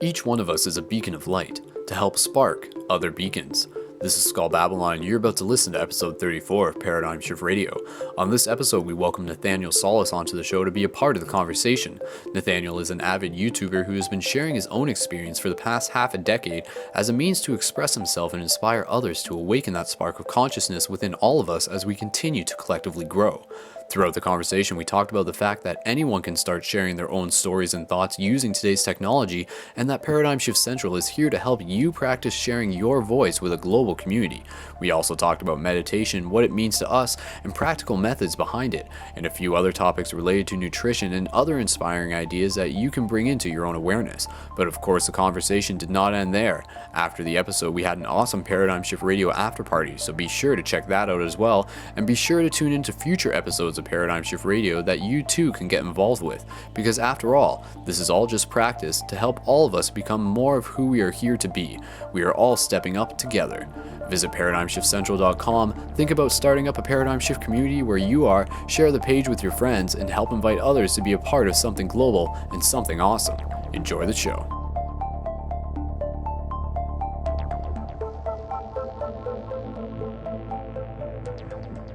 Each one of us is a beacon of light to help spark other beacons. This is Skull Babylon, and you're about to listen to episode 34 of Paradigm Shift Radio. On this episode, we welcome Nathaniel Solace onto the show to be a part of the conversation. Nathaniel is an avid YouTuber who has been sharing his own experience for the past half a decade as a means to express himself and inspire others to awaken that spark of consciousness within all of us as we continue to collectively grow. Throughout the conversation, we talked about the fact that anyone can start sharing their own stories and thoughts using today's technology, and that Paradigm Shift Central is here to help you practice sharing your voice with a global community. We also talked about meditation, what it means to us, and practical methods behind it, and a few other topics related to nutrition and other inspiring ideas that you can bring into your own awareness. But of course, the conversation did not end there. After the episode, we had an awesome Paradigm Shift Radio after party, so be sure to check that out as well, and be sure to tune into future episodes of Paradigm Shift Radio that you too can get involved with, because after all, this is all just practice to help all of us become more of who we are here to be. We are all stepping up together. Visit ParadigmShiftCentral.com, think about starting up a Paradigm Shift community where you are, share the page with your friends, and help invite others to be a part of something global and something awesome. Enjoy the show.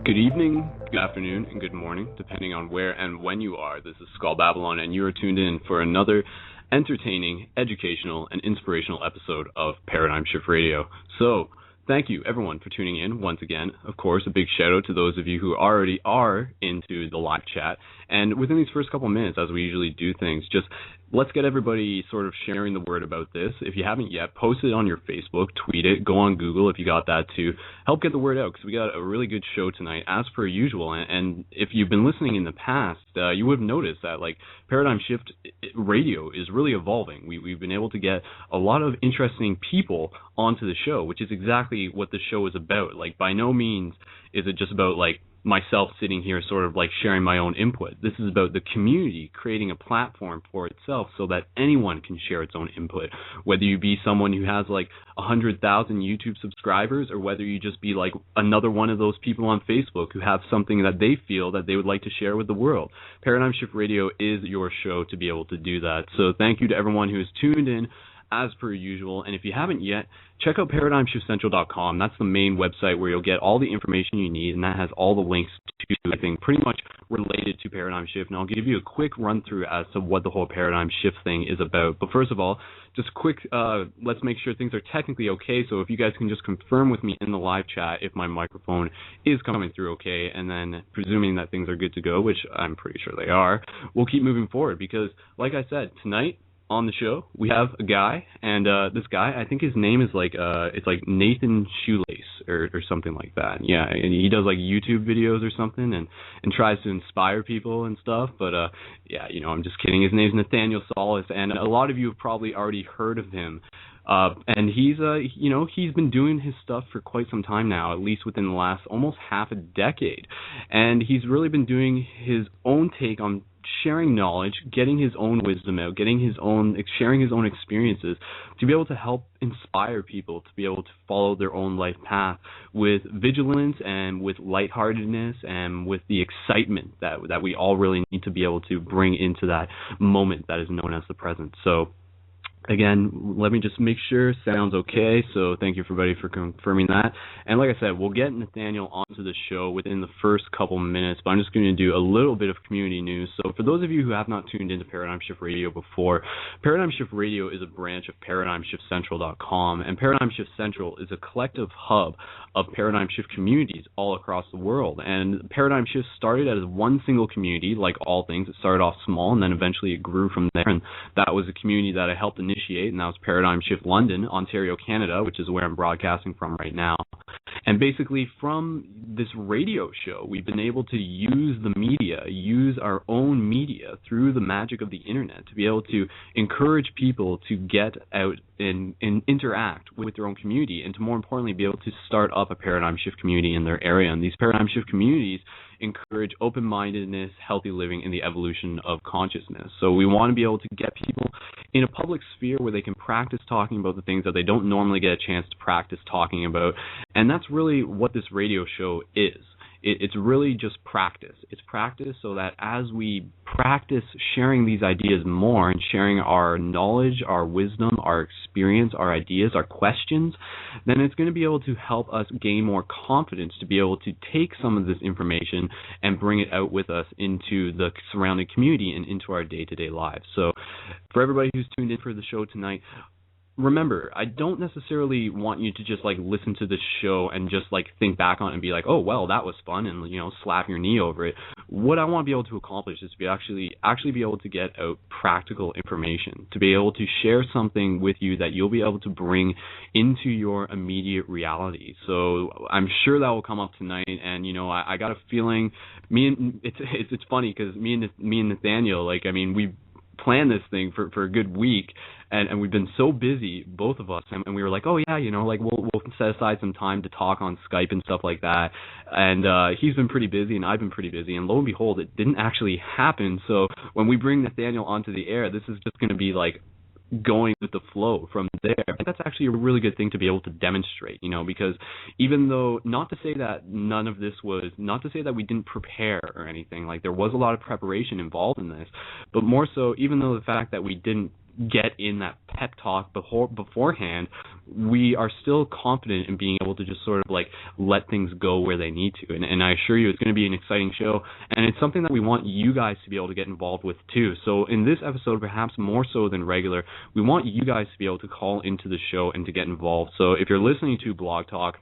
Good evening, good afternoon, and good morning, depending on where and when you are. This is Skull Babylon, and you are tuned in for another entertaining, educational, and inspirational episode of Paradigm Shift Radio. So, thank you, everyone, for tuning in once again. Of course, a big shout out to those of you who already are into the live chat. And within these first couple minutes, as we usually do things, just let's get everybody sort of sharing the word about this. If you haven't yet, post it on your Facebook, tweet it, go on Google if you got that too. Help get the word out, because we got a really good show tonight, as per usual. And if you've been listening in the past, you would have noticed that Paradigm Shift Radio is really evolving. We've been able to get a lot of interesting people onto the show, which is exactly what the show is about. By no means is it just about myself sitting here sort of sharing my own input. This is about the community creating a platform for itself so that anyone can share its own input, whether you be someone who has 100,000 YouTube subscribers, or whether you just be another one of those people on Facebook who have something that they feel that they would like to share with the world. Paradigm Shift Radio is your show to be able to do that. So thank you to everyone who has tuned in as per usual. And if you haven't yet, check out ParadigmShiftCentral.com. That's the main website where you'll get all the information you need, and that has all the links to everything pretty much related to Paradigm Shift. And I'll give you a quick run through as to what the whole Paradigm Shift thing is about. But first of all, just quick, let's make sure things are technically okay. So if you guys can just confirm with me in the live chat if my microphone is coming through okay, and then presuming that things are good to go, which I'm pretty sure they are, we'll keep moving forward, because like I said, tonight on the show, we have a guy, and this guy, I think his name is it's Nathan Solace or something like that. Yeah, and he does YouTube videos or something, and tries to inspire people and stuff. But yeah, I'm just kidding. His name's Nathaniel Solace, and a lot of you have probably already heard of him. And he's he's been doing his stuff for quite some time now, at least within the last almost half a decade, and he's really been doing his own take on sharing knowledge, getting his own wisdom out, sharing his own experiences to be able to help inspire people to be able to follow their own life path with vigilance and with lightheartedness and with the excitement that we all really need to be able to bring into that moment that is known as the present. So again, let me just make sure sounds okay. So thank you, everybody, for confirming that. And like I said, we'll get Nathaniel onto the show within the first couple minutes, but I'm just going to do a little bit of community news. So for those of you who have not tuned into Paradigm Shift Radio before, Paradigm Shift Radio is a branch of ParadigmShiftCentral.com, and Paradigm Shift Central is a collective hub of Paradigm Shift communities all across the world. And Paradigm Shift started as one single community. Like all things, it started off small, and then eventually it grew from there, and that was a community that I helped initiate, and that was Paradigm Shift London, Ontario, Canada, which is where I'm broadcasting from right now. And basically from this radio show, we've been able to use the media, use our own media through the magic of the internet to be able to encourage people to get out and interact with their own community, and to more importantly be able to start up a Paradigm Shift community in their area. And these Paradigm Shift communities encourage open-mindedness, healthy living, and the evolution of consciousness. So we want to be able to get people in a public sphere where they can practice talking about the things that they don't normally get a chance to practice talking about. And that's really what this radio show is. It's really just practice. It's practice so that as we practice sharing these ideas more and sharing our knowledge, our wisdom, our experience, our ideas, our questions, then it's going to be able to help us gain more confidence to be able to take some of this information and bring it out with us into the surrounding community and into our day-to-day lives. So for everybody who's tuned in for the show tonight, remember, I don't necessarily want you to just like listen to this show and just like think back on it and be like, oh, well, that was fun, and, you know, slap your knee over it. What I want to be able to accomplish is to be actually be able to get out practical information, to be able to share something with you that you'll be able to bring into your immediate reality. So I'm sure that will come up tonight, and, you know, I got a feeling, it's funny because me and Nathaniel, like, I mean, we planned this thing for a good week, and we've been so busy, both of us, and we were like, oh yeah, you know, like we'll set aside some time to talk on Skype and stuff like that. And he's been pretty busy, and I've been pretty busy, and lo and behold, it didn't actually happen. So when we bring Nathaniel onto the air, this is just going to be like going with the flow from there. I think that's actually a really good thing to be able to demonstrate, you know, because even though, not to say that we didn't prepare or anything, like there was a lot of preparation involved in this, but more so, even though the fact that we didn't get in that pep talk beforehand, we are still confident in being able to just sort of like let things go where they need to. And I assure you it's going to be an exciting show, and it's something that we want you guys to be able to get involved with too. So in this episode, perhaps more so than regular, we want you guys to be able to call into the show and to get involved. So if you're listening to Blog Talk,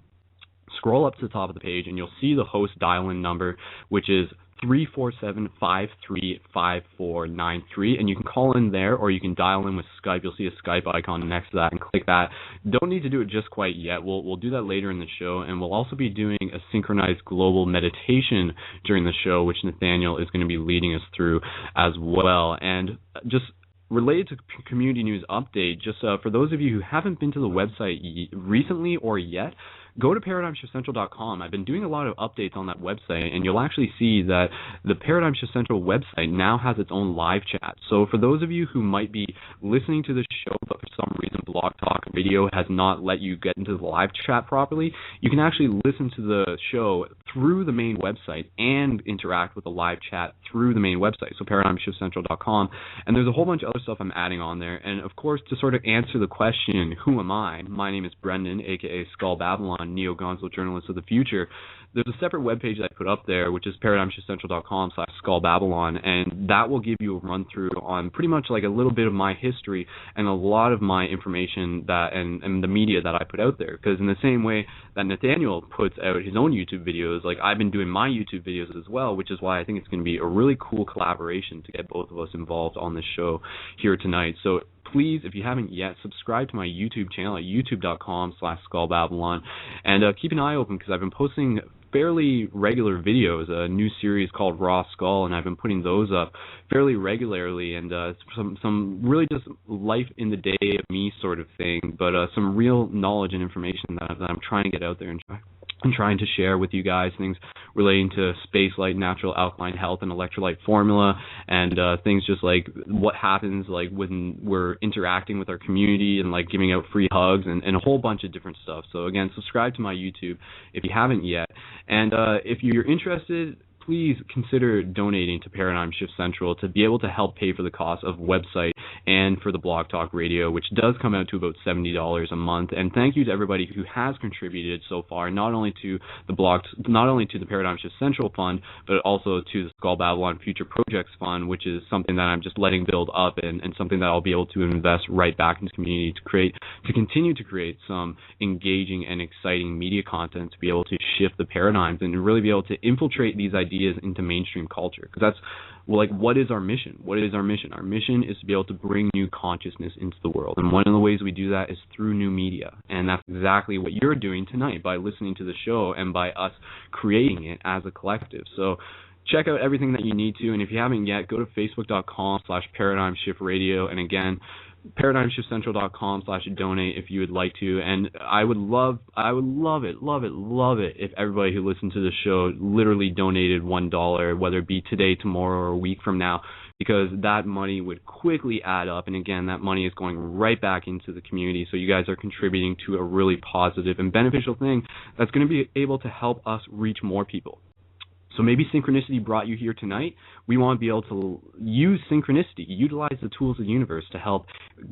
scroll up to the top of the page and you'll see the host dial-in number, which is 347-535493, and you can call in there, or you can dial in with Skype. You'll see a Skype icon next to that, and click that. Don't need to do it just quite yet. We'll do that later in the show, and we'll also be doing a synchronized global meditation during the show, which Nathaniel is going to be leading us through as well. And just related to community news update, just for those of you who haven't been to the website recently or yet, go to ParadigmShiftCentral.com. I've been doing a lot of updates on that website, and you'll actually see that the Paradigm Shift Central website now has its own live chat. So for those of you who might be listening to the show, but for some reason Blog Talk Radio has not let you get into the live chat properly, you can actually listen to the show through the main website and interact with the live chat through the main website, so ParadigmShiftCentral.com. And there's a whole bunch of other stuff I'm adding on there. And of course, to sort of answer the question, who am I? My name is Brendon, aka Skull Babylon, neo-gonzo journalist of the future. There's a separate webpage that I put up there, which is ParadigmShiftCentral.com/SkullBabylon, and that will give you a run-through on pretty much like a little bit of my history and a lot of my information that and the media that I put out there. Because in the same way that Nathaniel puts out his own YouTube videos, like I've been doing my YouTube videos as well, which is why I think it's going to be a really cool collaboration to get both of us involved on this show here tonight. So please, if you haven't yet, subscribe to my YouTube channel at youtube.com/SkullBabylon, and keep an eye open because I've been posting fairly regular videos, a new series called Raw Skull, and I've been putting those up fairly regularly, and some really just life in the day of me sort of thing, but some real knowledge and information that I'm trying to get out there and trying to share with you guys, things relating to space light, natural alkaline health, and electrolyte formula, and things just like what happens like when we're interacting with our community and like giving out free hugs and a whole bunch of different stuff. So again, subscribe to my YouTube if you haven't yet. And if you're interested, please consider donating to Paradigm Shift Central to be able to help pay for the cost of website and for the Blog Talk Radio, which does come out to about $70 a month. And thank you to everybody who has contributed so far, not only to the Paradigm Shift Central Fund, but also to the Skull Babylon Future Projects Fund, which is something that I'm just letting build up and something that I'll be able to invest right back into the community to continue to create some engaging and exciting media content to be able to shift the paradigms and really be able to infiltrate these ideas into mainstream culture. Because that's, well, like, what is our mission? What is our mission? Our mission is to be able to bring new consciousness into the world. And one of the ways we do that is through new media. And that's exactly what you're doing tonight by listening to the show and by us creating it as a collective. So check out everything that you need to. And if you haven't yet, go to facebook.com/ParadigmShiftRadio. And again, ParadigmShiftCentral.com/donate if you would like to, and I would love it if everybody who listened to the show literally donated $1, whether it be today, tomorrow, or a week from now, because that money would quickly add up, and again, that money is going right back into the community, so you guys are contributing to a really positive and beneficial thing that's going to be able to help us reach more people. So maybe synchronicity brought you here tonight. We want to be able to use synchronicity, utilize the tools of the universe to help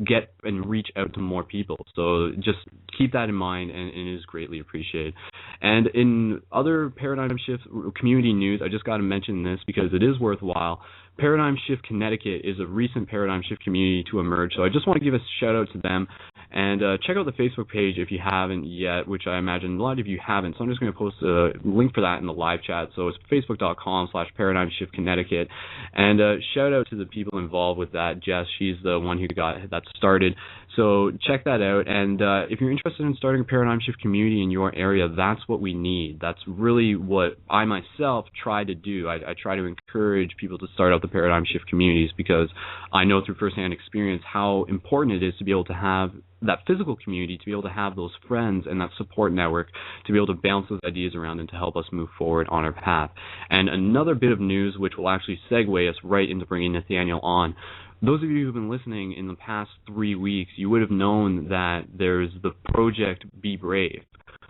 get and reach out to more people. So just keep that in mind, and it is greatly appreciated. And in other paradigm shift community news, I just got to mention this because it is worthwhile. Paradigm Shift Connecticut is a recent paradigm shift community to emerge, so I just want to give a shout out to them. And check out the Facebook page if you haven't yet, which I imagine a lot of you haven't. So I'm just going to post a link for that in the live chat. So it's facebook.com/Paradigm Shift Connecticut. And shout out to the people involved with that. Jess, she's the one who got that started. So check that out. And if you're interested in starting a paradigm shift community in your area, that's what we need. That's really what I myself try to do. I try to encourage people to start out the paradigm shift communities because I know through firsthand experience how important it is to be able to have that physical community, to be able to have those friends and that support network, to be able to bounce those ideas around and to help us move forward on our path. And another bit of news which will actually segue us right into bringing Nathaniel on. Those of you who've been listening in the past 3 weeks, you would have known that there's the project Be Brave.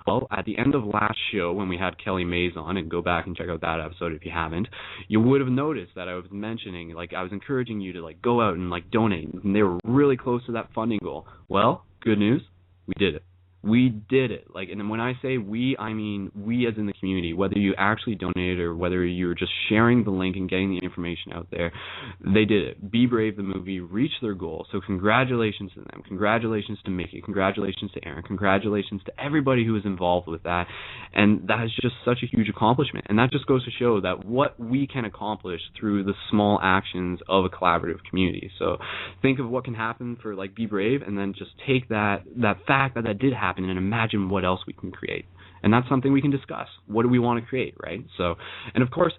Well, at the end of last show when we had Kelly Mays on, and go back and check out that episode if you haven't, you would have noticed that I was mentioning, I was encouraging you to go out and donate, and they were really close to that funding goal. Well, good news, we did it. We did it. And when I say we, I mean we as in the community, whether you actually donated or whether you're just sharing the link and getting the information out there, they did it. Be Brave, the movie, reached their goal. So congratulations to them. Congratulations to Mickey. Congratulations to Aaron. Congratulations to everybody who was involved with that. And that is just such a huge accomplishment. And that just goes to show that what we can accomplish through the small actions of a collaborative community. So think of what can happen for Be Brave, and then just take that fact that did happen and imagine what else we can create. And that's something we can discuss. What do we want to create, right? So, and of course,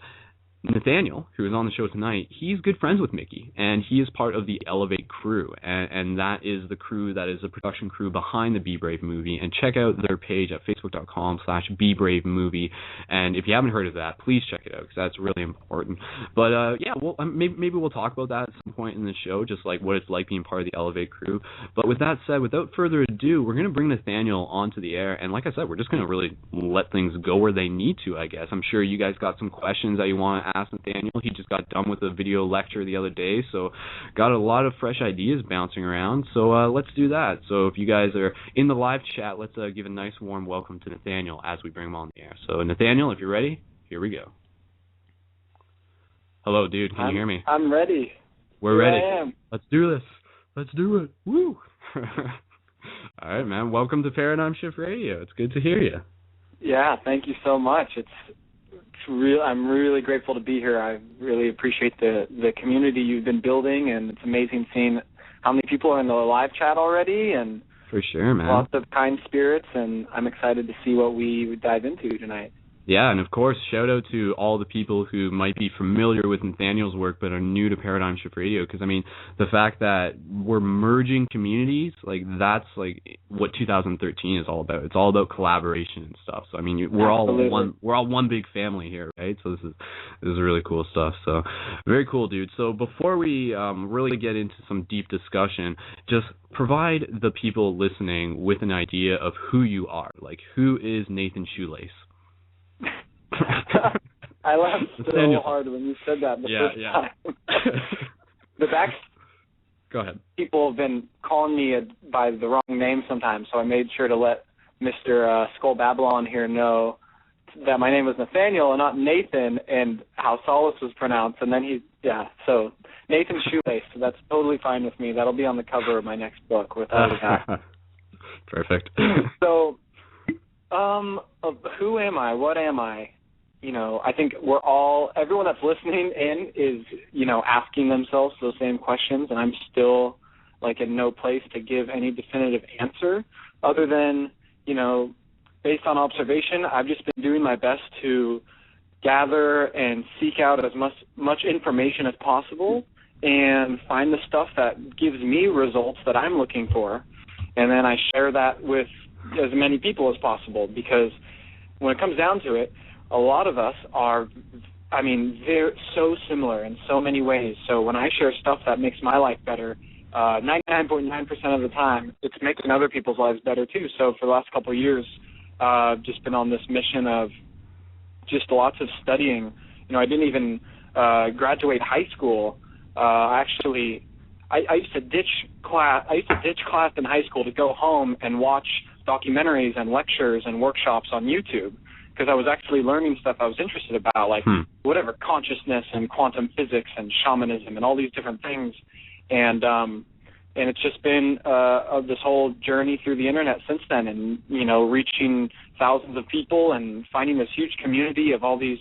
Nathaniel, who is on the show tonight, he's good friends with Mickey, and he is part of the Elevate crew, and that is the crew that is the production crew behind the Be Brave movie. And check out their page at facebook.com/BeBraveMovie, and if you haven't heard of that, please check it out, because that's really important. But maybe we'll talk about that at some point in the show, just what it's like being part of the Elevate crew. But with that said, without further ado, we're going to bring Nathaniel onto the air, and like I said, we're just going to really let things go where they need to, I guess. I'm sure you guys got some questions that you want to ask Nathaniel. He just got done with a video lecture the other day, so got a lot of fresh ideas bouncing around. So let's do that. So if you guys are in the live chat, let's give a nice warm welcome to Nathaniel as we bring him on the air. So Nathaniel, if you're ready, here we go. Hello, dude. Can you hear me? I'm ready. We're ready. I am. Let's do this. Let's do it. Woo! All right, man. Welcome to Paradigm Shift Radio. It's good to hear you. Yeah, thank you so much. I'm really grateful to be here. I really appreciate the community you've been building, and it's amazing seeing how many people are in the live chat already, and for sure, man. Lots of kind spirits, and I'm excited to see what we dive into tonight. Yeah, and of course, shout out to all the people who might be familiar with Nathaniel's work but are new to Paradigm Shift Radio, because, the fact that we're merging communities, that's, what 2013 is all about. It's all about collaboration and stuff. So, we're all one big family here, right? So this is really cool stuff. So, very cool, dude. So, before we really get into some deep discussion, just provide the people listening with an idea of who you are. Who is Nathan Solace? I laughed so hard when you said that the first time. Go ahead. People have been calling me by the wrong name sometimes, so I made sure to let Mr. Skull Babylon here know that my name was Nathaniel and not Nathan, and how Solace was pronounced. And then so Nathan Shoelace. So that's totally fine with me. That'll be on the cover of my next book without a doubt. Perfect. So. Who am I? What am I? I think everyone that's listening in is, asking themselves those same questions, and I'm still, in no place to give any definitive answer other than, based on observation, I've just been doing my best to gather and seek out as much information as possible and find the stuff that gives me results that I'm looking for, and then I share that with as many people as possible, because when it comes down to it, a lot of us are, they're so similar in so many ways. So when I share stuff that makes my life better, 99.9% of the time, it's making other people's lives better too. So for the last couple of years, I've just been on this mission of just lots of studying I didn't even graduate high school. I used to ditch class. I used to ditch class in high school to go home and watch documentaries and lectures and workshops on YouTube, because I was actually learning stuff I was interested about, like whatever, consciousness and quantum physics and shamanism and all these different things. And it's just been this whole journey through the internet since then, and reaching thousands of people and finding this huge community of all these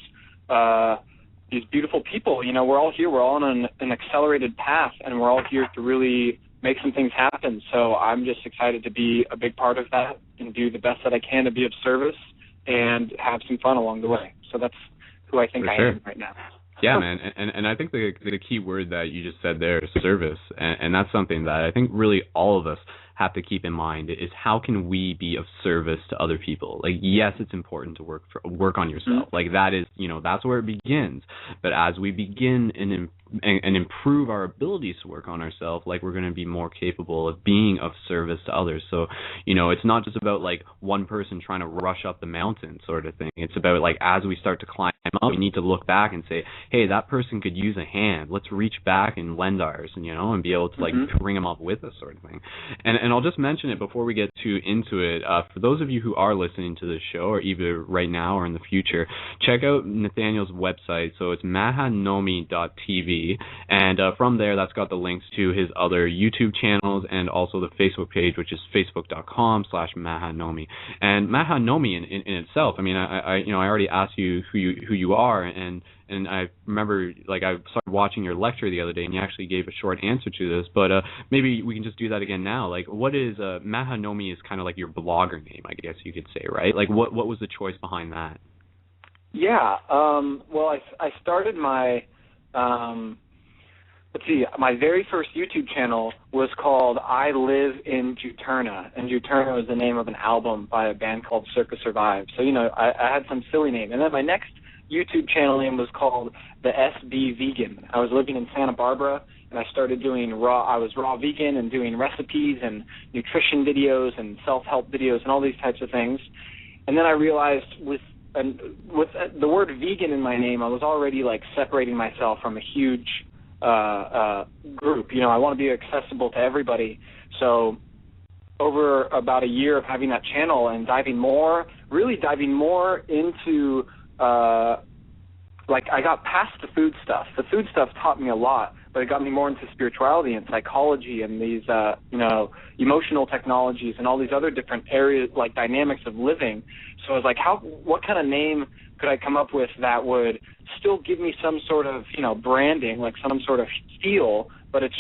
beautiful people. We're all here. We're all on an accelerated path, and we're all here to really make some things happen. So I'm just excited to be a big part of that and do the best that I can to be of service and have some fun along the way. So that's who I think I am right now. Yeah, man, and I think the key word that you just said there is service, and that's something that I think really all of us have to keep in mind, is how can we be of service to other people? Like, yes, it's important to work on yourself. Like, that is, that's where it begins. But as we begin and improve our abilities to work on ourselves, like, we're going to be more capable of being of service to others. So, it's not just about like one person trying to rush up the mountain sort of thing. It's about, like, as we start to climb up, we need to look back and say, hey, that person could use a hand. Let's reach back and lend ours, and be able to like bring them up with us, sort of thing. And I'll just mention it before we get too into it. For those of you who are listening to this show, or either right now or in the future, check out Nathaniel's website. So it's mahanomi.tv, and from there, that's got the links to his other YouTube channels and also the Facebook page, which is facebook.com/mahanomi. And Mahanomi in itself, I mean, I already asked you who you are, and I remember, like, I started watching your lecture the other day, and you actually gave a short answer to this, but maybe we can just do that again now. Like, what is Mahanomi is kind of like your blogger name, I guess you could say, right? Like, what was the choice behind that? Yeah, well, I started my, my very first YouTube channel was called I Live in Juturna, and Juturna was the name of an album by a band called Circa Survive. So, I had some silly name. And then my next YouTube channel name was called the SB Vegan. I was living in Santa Barbara, and I started doing I was raw vegan and doing recipes and nutrition videos and self-help videos and all these types of things. And then I realized with the word vegan in my name, I was already like separating myself from a huge group. I want to be accessible to everybody. So over about a year of having that channel and diving more into like, I got past the food stuff. The food stuff taught me a lot, but it got me more into spirituality and psychology and these, emotional technologies and all these other different areas, like dynamics of living. So I was like, what kind of name could I come up with that would still give me some sort of, branding, like some sort of feel, but it's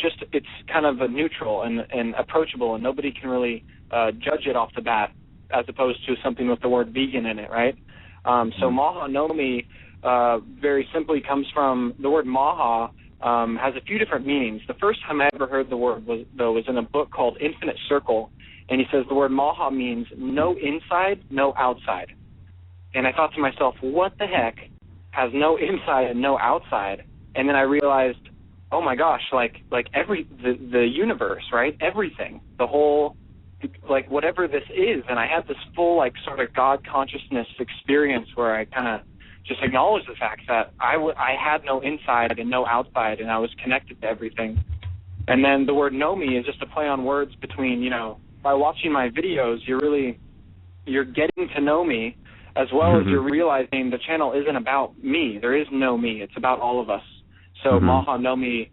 kind of a neutral and approachable, and nobody can really judge it off the bat, as opposed to something with the word vegan in it, right? So Mahanomi very simply comes from the word Maha, has a few different meanings. The first time I ever heard the word was in a book called Infinite Circle, and he says the word Maha means no inside, no outside. And I thought to myself, what the heck has no inside and no outside? And then I realized, oh my gosh, like the universe, right? Everything, the whole, like whatever this is. And I had this full like sort of God consciousness experience where I kind of just acknowledged the fact that I had no inside and no outside, and I was connected to everything. And then the word know me is just a play on words between, by watching my videos, you're getting to know me, as well as you're realizing the channel isn't about me. There is no me. It's about all of us. So Mahanomi,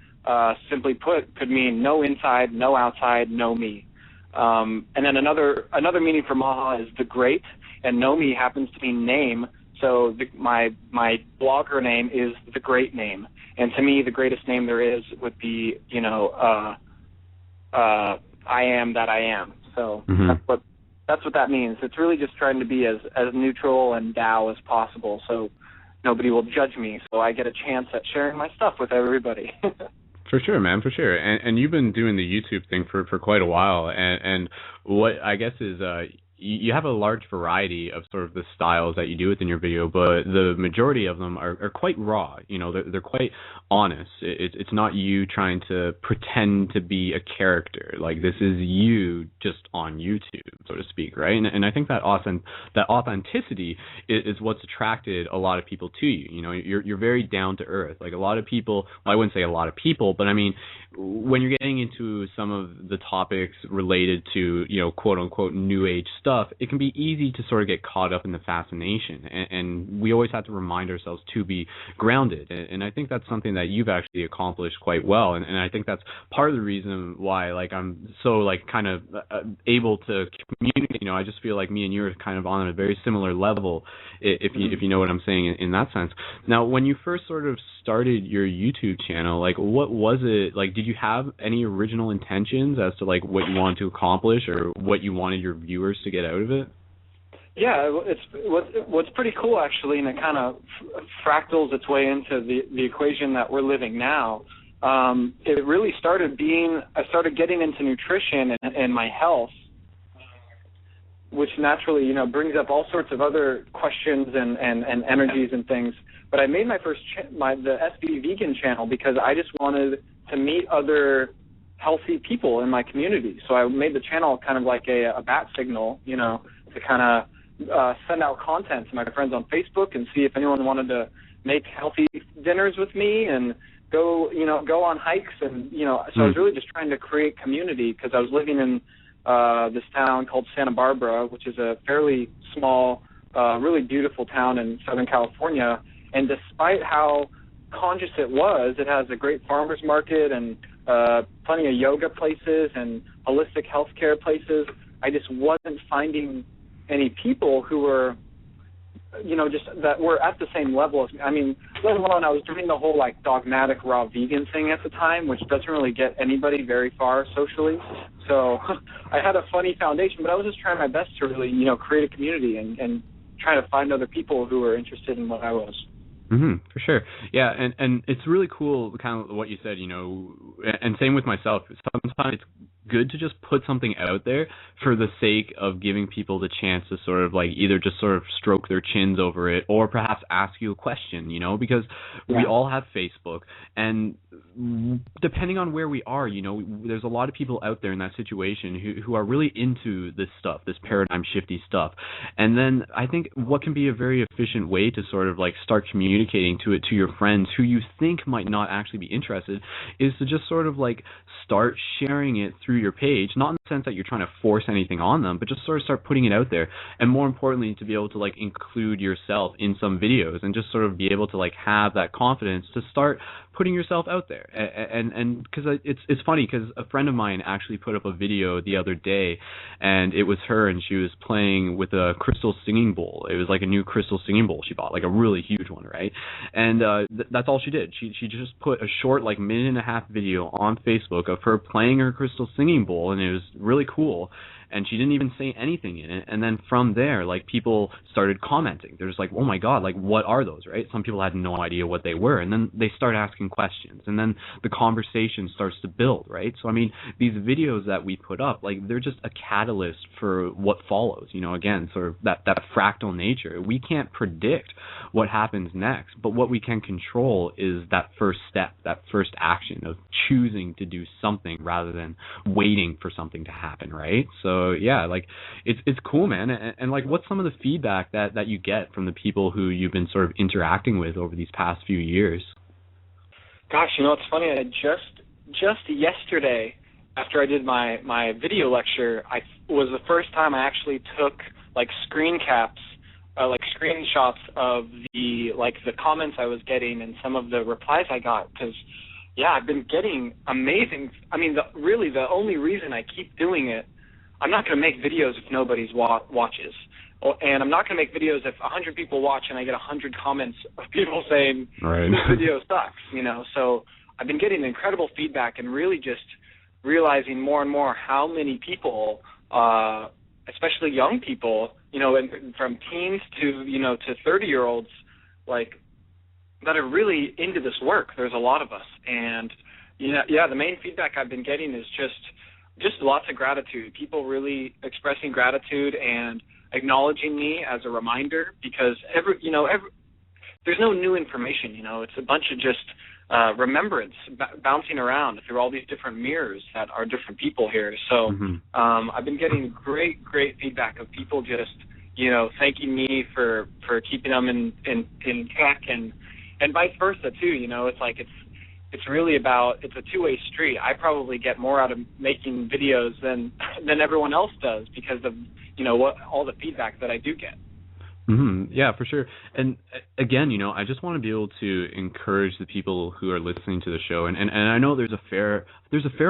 simply put, could mean no inside, no outside, no me. And then another meaning for Maha is the great, and Nomi happens to mean name. So my blogger name is the great name, and to me the greatest name there is would be I am that I am. So that's what that means. It's really just trying to be as neutral and Tao as possible, so nobody will judge me. So I get a chance at sharing my stuff with everybody. For sure, man, for sure. And you've been doing the YouTube thing for quite a while. And what I guess is, you have a large variety of sort of the styles that you do within your video, but the majority of them are quite raw. You know, they're quite honest. It's not you trying to pretend to be a character. Like, this is you just on YouTube, so to speak, right? And I think that authenticity is what's attracted a lot of people to you. You know, you're very down to earth. Like, a lot of people, well, I wouldn't say a lot of people, but I mean, when you're getting into some of the topics related to, you know, quote unquote new age stuff, it can be easy to sort of get caught up in the fascination, and we always have to remind ourselves to be grounded, and I think that's something that you've actually accomplished quite well, and I think that's part of the reason why, like, I'm so, like, kind of able to communicate. You know, I just feel like me and you are kind of on a very similar level, if you know what I'm saying in that sense. Now, when you first sort of started your YouTube channel, like, what was it like? Did you have any original intentions as to, like, what you wanted to accomplish or what you wanted your viewers to get out of it? Yeah, what's pretty cool, actually, and it kind of fractals its way into the equation that we're living now. It really started I started getting into nutrition and my health, which naturally, you know, brings up all sorts of other questions and energies and things. But I made my first the SB Vegan channel because I just wanted to meet other healthy people in my community. So I made the channel kind of like a bat signal, you know, to kind of send out content to my friends on Facebook and see if anyone wanted to make healthy dinners with me and go on hikes. And, you know, so I was really just trying to create community because I was living in this town called Santa Barbara, which is a fairly small, really beautiful town in Southern California. And despite how conscious it has a great farmer's market and plenty of yoga places and holistic healthcare places. I just wasn't finding any people who were, you know, just that were at the same level as me. I mean, let alone I was doing the whole, like, dogmatic raw vegan thing at the time, which doesn't really get anybody very far socially. So I had a funny foundation, but I was just trying my best to really, you know, create a community and try to find other people who were interested in what I was. For sure. Yeah, and it's really cool kind of what you said, you know, and same with myself. Sometimes it's good to just put something out there for the sake of giving people the chance to sort of, like, either just sort of stroke their chins over it or perhaps ask you a question, you know, because we all have Facebook, and depending on where we are, you know, there's a lot of people out there in that situation who are really into this stuff, this paradigm shifty stuff. And then I think what can be a very efficient way to sort of, like, start communicating to your friends who you think might not actually be interested is to just sort of, like, start sharing it through your page, not in the sense that you're trying to force anything on them, but just sort of start putting it out there. And more importantly, to be able to, like, include yourself in some videos and just sort of be able to, like, have that confidence to start putting yourself out there. And because it's funny, because a friend of mine actually put up a video the other day, and it was her, and she was playing with a crystal singing bowl. It was like a new crystal singing bowl she bought, like a really huge one, right? And that's all she did. She just put a short, like, 1.5-minute video on Facebook of her playing her crystal singing bowl, and it was really cool. And she didn't even say anything in it. And then from there, like, people started commenting. They're just like, oh my God, like, what are those, right? Some people had no idea what they were. And then they start asking questions. And then the conversation starts to build, right? So, I mean, these videos that we put up, like, they're just a catalyst for what follows. You know, again, sort of that fractal nature. We can't predict what happens next. But what we can control is that first step, that first action of choosing to do something rather than waiting for something to happen, right? So, yeah, like, it's cool, man. And like, what's some of the feedback that you get from the people who you've been sort of interacting with over these past few years? Gosh, you know, it's funny. I just yesterday, after I did my video lecture, I was the first time I actually took, like, screen caps, like screenshots of the comments I was getting and some of the replies I got, because, yeah, I've been getting amazing. I mean, really the only reason I keep doing it, I'm not going to make videos if nobody's watches. And I'm not going to make videos if 100 people watch and I get 100 comments of people saying, right, this video sucks, you know. So I've been getting incredible feedback and really just realizing more and more how many people, especially young people, you know, and from teens to, you know, to 30-year-olds, like, that are really into this work. There's a lot of us. And, you know, yeah, the main feedback I've been getting is just just lots of gratitude. People really expressing gratitude and acknowledging me as a reminder, because there's no new information. It's a bunch of just remembrance bouncing around through all these different mirrors that are different people here. So I've been getting great feedback of people just thanking me for keeping them in check, and vice versa too. It's like it's really about, it's a two-way street. I probably get more out of making videos than everyone else does because of all the feedback that I do get. Yeah, for sure. And again, I just want to be able to encourage the people who are listening to the show. And I know there's a fair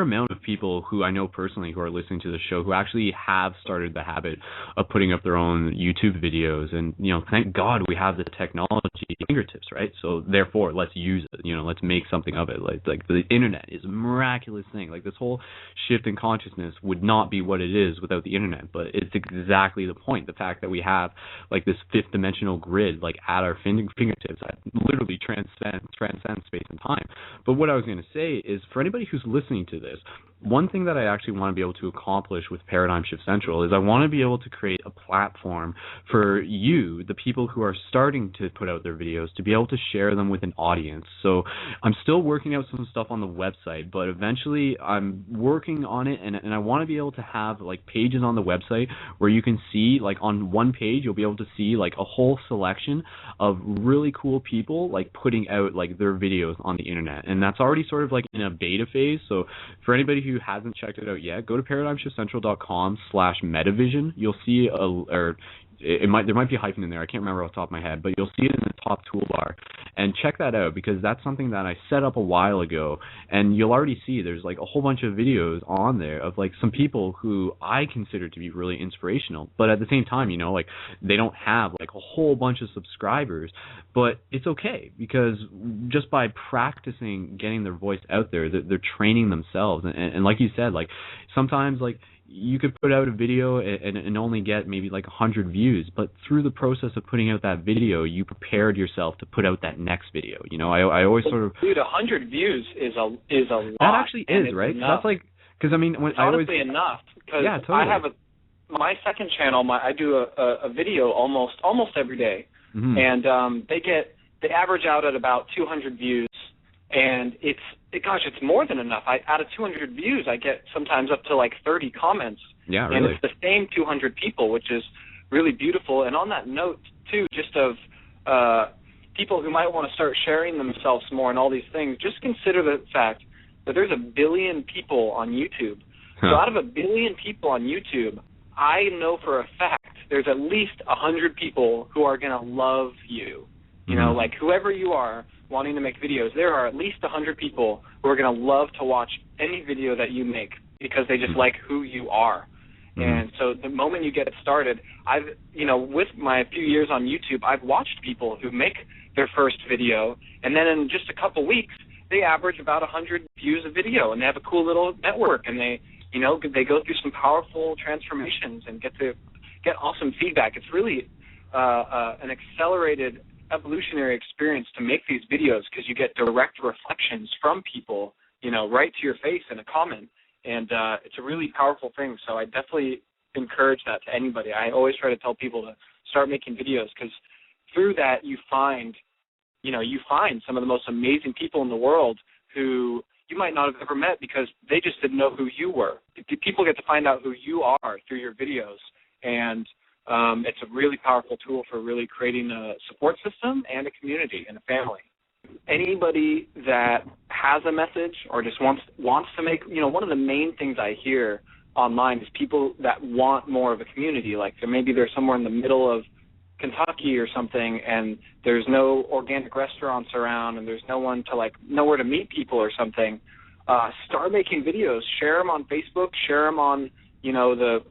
amount of people who I know personally who are listening to the show who actually have started the habit of putting up their own YouTube videos. And, thank God we have the technology at our fingertips, right? So therefore, let's use it, let's make something of it. Like the internet is a miraculous thing. Like this whole shift in consciousness would not be what it is without the internet. But it's exactly the point. The fact that we have like this fifth dimensional grid like at our fingertips that literally transcends space and time. But what I was going to say is, for anybody who's listening to this, one thing that I actually want to be able to accomplish with Paradigm Shift Central is I want to be able to create a platform for you, the people who are starting to put out their videos, to be able to share them with an audience. So I'm still working out some stuff on the website, but eventually I'm working on it, and I want to be able to have like pages on the website where you can see, like on one page you'll be able to see like a whole selection of really cool people like putting out like their videos on the internet. And that's already sort of like in a beta phase. So for anybody who hasn't checked it out yet, go to paradigmshiftcentral.com/metavision. You'll see there might be a hyphen in there. I can't remember off the top of my head, but you'll see it in the top toolbar. And check that out, because that's something that I set up a while ago. And you'll already see there's like a whole bunch of videos on there of like some people who I consider to be really inspirational. But at the same time, like they don't have like a whole bunch of subscribers. But it's okay, because just by practicing getting their voice out there, they're training themselves. And like you said, like sometimes like you could put out a video and only get maybe like 100 views, but through the process of putting out that video, you prepared yourself to put out that next video. I always sort of... Dude, 100 views is a lot. That actually is, right? That's like, because I mean, when it's honestly enough. Because yeah, totally. I have my second channel. I do a video almost every day, and they average out at about 200 views, and it's more than enough. Out of 200 views, I get sometimes up to like 30 comments. Yeah, really. And it's the same 200 people, which is really beautiful. And on that note, too, just of people who might want to start sharing themselves more and all these things, just consider the fact that there's 1 billion people on YouTube. So out of 1 billion people on YouTube, I know for a fact there's at least 100 people who are going to love you. Like whoever you are wanting to make videos, there are at least 100 people who are going to love to watch any video that you make because they just like who you are. And so the moment you get it started, with my few years on YouTube, I've watched people who make their first video, and then in just a couple weeks, they average about 100 views a video, and they have a cool little network, and they go through some powerful transformations and get awesome feedback. It's really an accelerated evolutionary experience to make these videos, because you get direct reflections from people, right to your face in a comment, and it's a really powerful thing. So I definitely encourage that to anybody. I always try to tell people to start making videos, because through that you find some of the most amazing people in the world who you might not have ever met because they just didn't know who you were. People get to find out who you are through your videos, and it's a really powerful tool for really creating a support system and a community and a family. Anybody that has a message or just wants to make, one of the main things I hear online is people that want more of a community. Like maybe they're somewhere in the middle of Kentucky or something, and there's no organic restaurants around, and there's nowhere to meet people or something. Start making videos, share them on Facebook, share them on the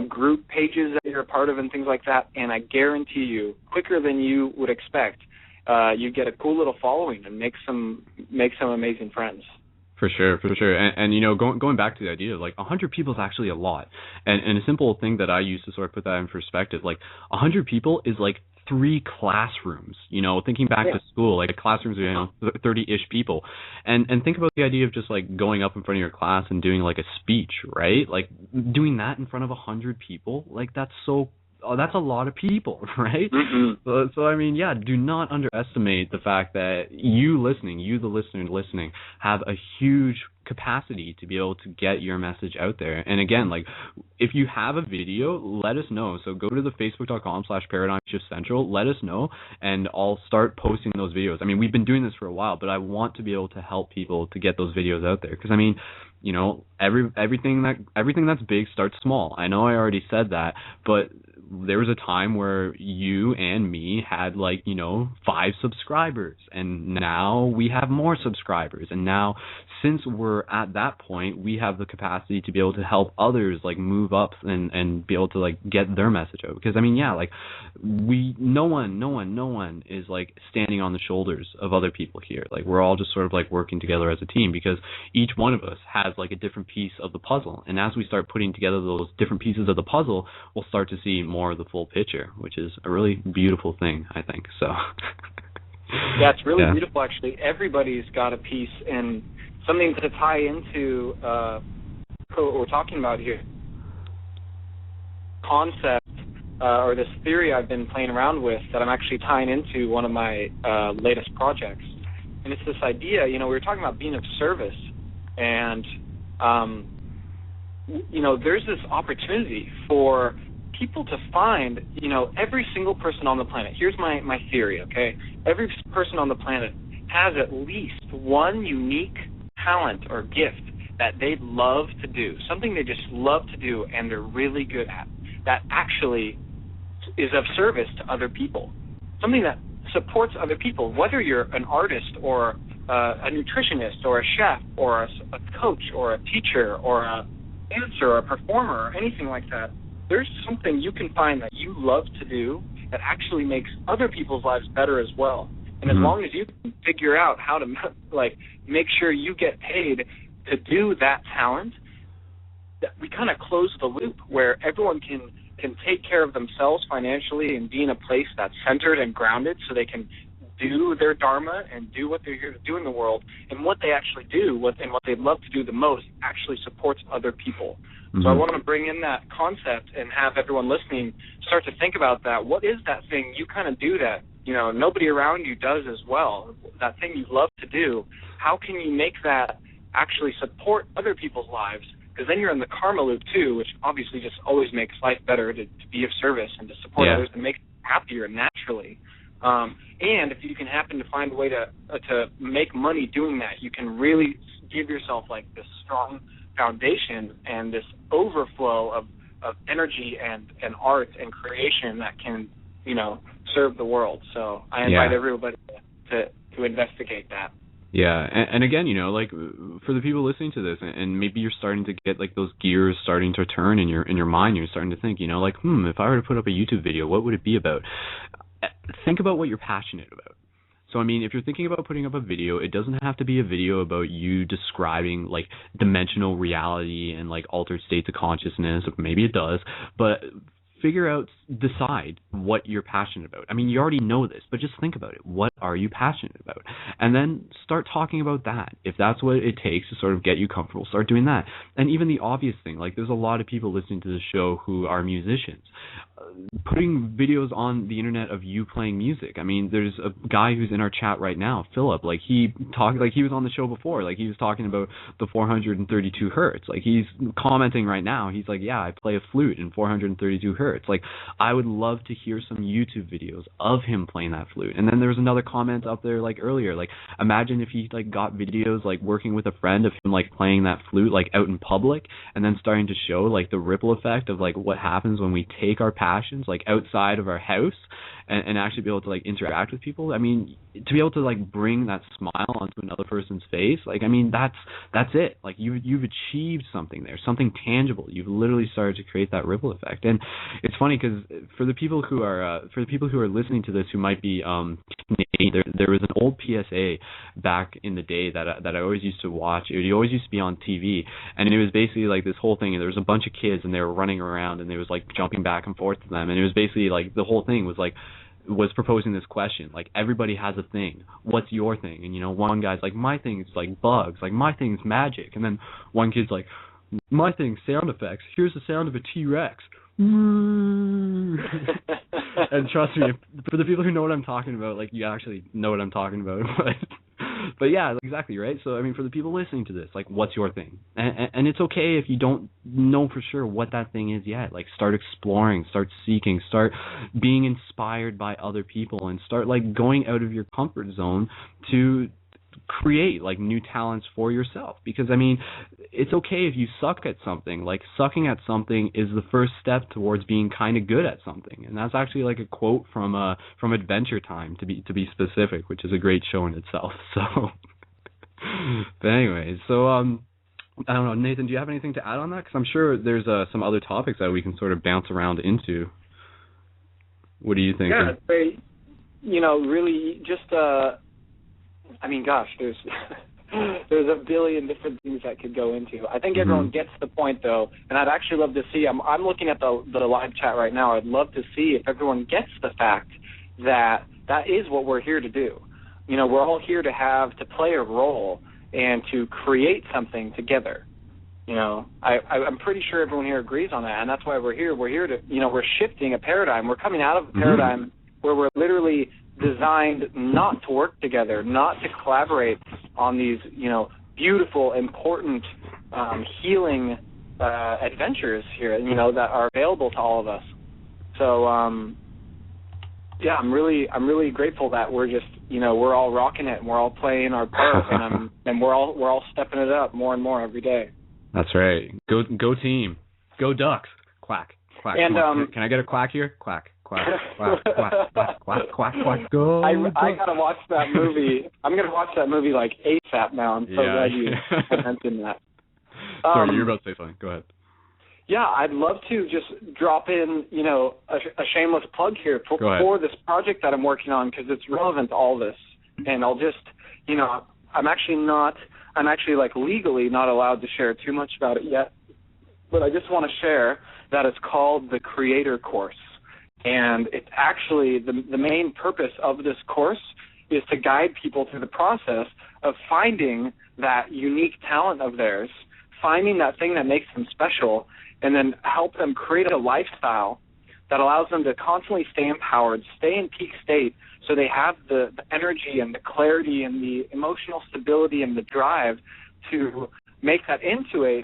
group pages that you're a part of and things like that, and I guarantee you, quicker than you would expect, you get a cool little following and make some amazing friends. For sure. And going back to the idea of like 100 people is actually a lot. And a simple thing that I use to sort of put that in perspective, like 100 people is like 3 classrooms, thinking back to school, like classrooms are, 30-ish people. And think about the idea of just like going up in front of your class and doing like a speech, right? Like doing that in front of 100 people, like that's a lot of people, right? Mm-hmm. So I mean, yeah, do not underestimate the fact that you the listener listening, have a huge capacity to be able to get your message out there. And again, like if you have a video, let us know. So go to the facebook.com/ParadigmShiftCentral, let us know, and I'll start posting those videos. I mean, we've been doing this for a while, but I want to be able to help people to get those videos out there, because I mean, everything that's big starts small. I know I already said that, but there was a time where you and me had 5 subscribers, and now we have more subscribers, and now since we're at that point, we have the capacity to be able to help others move up and be able to get their message out. Because I mean, yeah, no one is standing on the shoulders of other people here. We're all just sort of working together as a team, because each one of us has a different piece of the puzzle, and as we start putting together those different pieces of the puzzle, we'll start to see more of the full picture, which is a really beautiful thing, I think. So yeah, it's really beautiful, actually. Everybody's got a piece, and something to tie into what we're talking about here. Concept or this theory I've been playing around with that I'm actually tying into one of my latest projects. And it's this idea, we were talking about being of service, and there's this opportunity for people to find, every single person on the planet. Here's my theory, okay? Every person on the planet has at least one unique talent or gift that they love to do, something they just love to do and they're really good at, that actually is of service to other people, something that supports other people, whether you're an artist or a nutritionist or a chef or a coach or a teacher or a dancer or a performer or anything like that. There's something you can find that you love to do that actually makes other people's lives better as well. And as long as you can figure out how to make sure you get paid to do that talent, that we kind of close the loop where everyone can take care of themselves financially and be in a place that's centered and grounded, so they can do their dharma and do what they're here to do in the world, and what they actually do, and what they love to do the most actually supports other people. So I want to bring in that concept and have everyone listening start to think about that. What is that thing you kind of do that nobody around you does as well? That thing you love to do. How can you make that actually support other people's lives? Because then you're in the karma loop too, which obviously just always makes life better to be of service and to support others and make them happier naturally. And if you can happen to find a way to make money doing that, you can really give yourself this strong foundation and this overflow of energy and art and creation that can, serve the world. So I invite everybody to investigate that. Yeah, and again, for the people listening to this, and maybe you're starting to get those gears starting to turn in your mind, you're starting to think, if I were to put up a YouTube video, what would it be about? Think about what you're passionate about. So, I mean, if you're thinking about putting up a video, it doesn't have to be a video about you describing, dimensional reality and, altered states of consciousness. Maybe it does, but decide what you're passionate about. I mean, you already know this, but just think about it. What are you passionate about? And then start talking about that. If that's what it takes to sort of get you comfortable, start doing that. And even the obvious thing, there's a lot of people listening to this show who are musicians. Putting videos on the internet of you playing music. I mean, there's a guy who's in our chat right now, Philip. He was on the show before. He was talking about the 432 hertz. He's commenting right now. He's like, yeah, I play a flute in 432 hertz. I would love to hear some YouTube videos of him playing that flute. And then there was another comment up there earlier. Imagine if he got videos working with a friend of him playing that flute out in public, and then starting to show the ripple effect of what happens when we take our passions outside of our house and actually be able to interact with people. I mean, to be able to bring that smile onto another person's face, I mean, that's it. You've achieved something there, something tangible. You've literally started to create that ripple effect. And it's funny because for the people who are listening to this who might be Canadian, there was an old PSA back in the day that I always used to watch. It always used to be on TV, and it was basically this whole thing. And there was a bunch of kids, and they were running around, and they was jumping back and forth to them, and it was basically the whole thing was was proposing this question. Like, everybody has a thing. What's your thing? And, you know, one guy's like, my thing is like bugs. Like, my thing's magic. And then one kid's like, my thing's sound effects. Here's the sound of a T-Rex. And trust me, for the people who know what I'm talking about, like, you actually know what I'm talking about. But yeah, exactly, right? So, I mean, for the people listening to this, like, what's your thing? And it's okay if you don't know for sure what that thing is yet. Like, start exploring, start seeking, start being inspired by other people, and start, like, going out of your comfort zone to create, like, new talents for yourself. Because, I mean, it's okay if you suck at something. Like, sucking at something is the first step towards being kind of good at something. And that's actually like a quote from Adventure Time, to be specific, which is a great show in itself. So, but anyways, so I don't know, Nathan, do you have anything to add on that? Because I'm sure there's some other topics that we can sort of bounce around into. What do you think? Yeah, very, you know, really just I mean, gosh, there's a billion different things that could go into. I think everyone gets the point, though, and I'd actually love to see. I'm looking at the live chat right now. I'd love to see if everyone gets the fact that that is what we're here to do. You know, we're all here to play a role and to create something together. You know, I'm pretty sure everyone here agrees on that, and that's why we're here. We're here to, you know, we're shifting a paradigm. We're coming out of a paradigm where we're literally designed not to work together, not to collaborate on these, you know, beautiful, important, healing adventures here, you know, that are available to all of us. So, yeah, I'm really grateful that we're just, you know, we're all rocking it and we're all playing our part, and we're all stepping it up more and more every day. That's right. Go team. Go Ducks. Quack. Quack. And can I get a quack here? Quack. Quack, quack, quack, quack, quack, quack, quack, go. I gotta watch that movie. I'm gonna watch that movie like ASAP now. I'm so glad you mentioned that. Sorry, you were about to say something. Go ahead. Yeah, I'd love to just drop in, you know, a shameless plug here for this project that I'm working on, because it's relevant to all this. And I'll just, you know, I'm actually like legally not allowed to share too much about it yet, but I just want to share that it's called the Creator Course. And it's actually the main purpose of this course is to guide people through the process of finding that unique talent of theirs, finding that thing that makes them special, and then help them create a lifestyle that allows them to constantly stay empowered, stay in peak state, so they have the energy and the clarity and the emotional stability and the drive to make that into a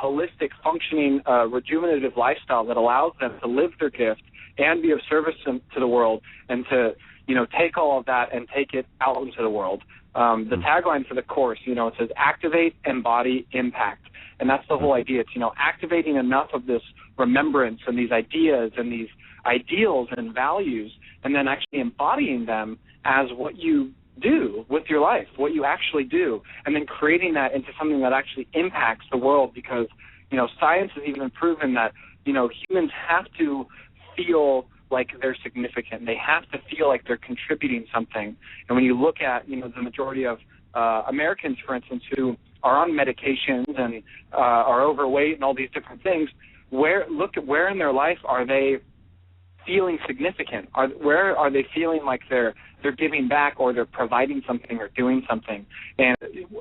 holistic, functioning, rejuvenative lifestyle that allows them to live their gift and be of service to the world, and to, you know, take all of that and take it out into the world. The tagline for the course, you know, it says activate, embody, impact. And that's the whole idea. It's, you know, activating enough of this remembrance and these ideas and these ideals and values, and then actually embodying them as what you do with your life, what you actually do, and then creating that into something that actually impacts the world. Because, you know, science has even proven that, you know, humans have to feel like they're significant. They have to feel like they're contributing something. And when you look at, you know, the majority of Americans, for instance, who are on medications and are overweight and all these different things, look at where in their life are they feeling significant? Where are they feeling like they're giving back, or they're providing something or doing something? And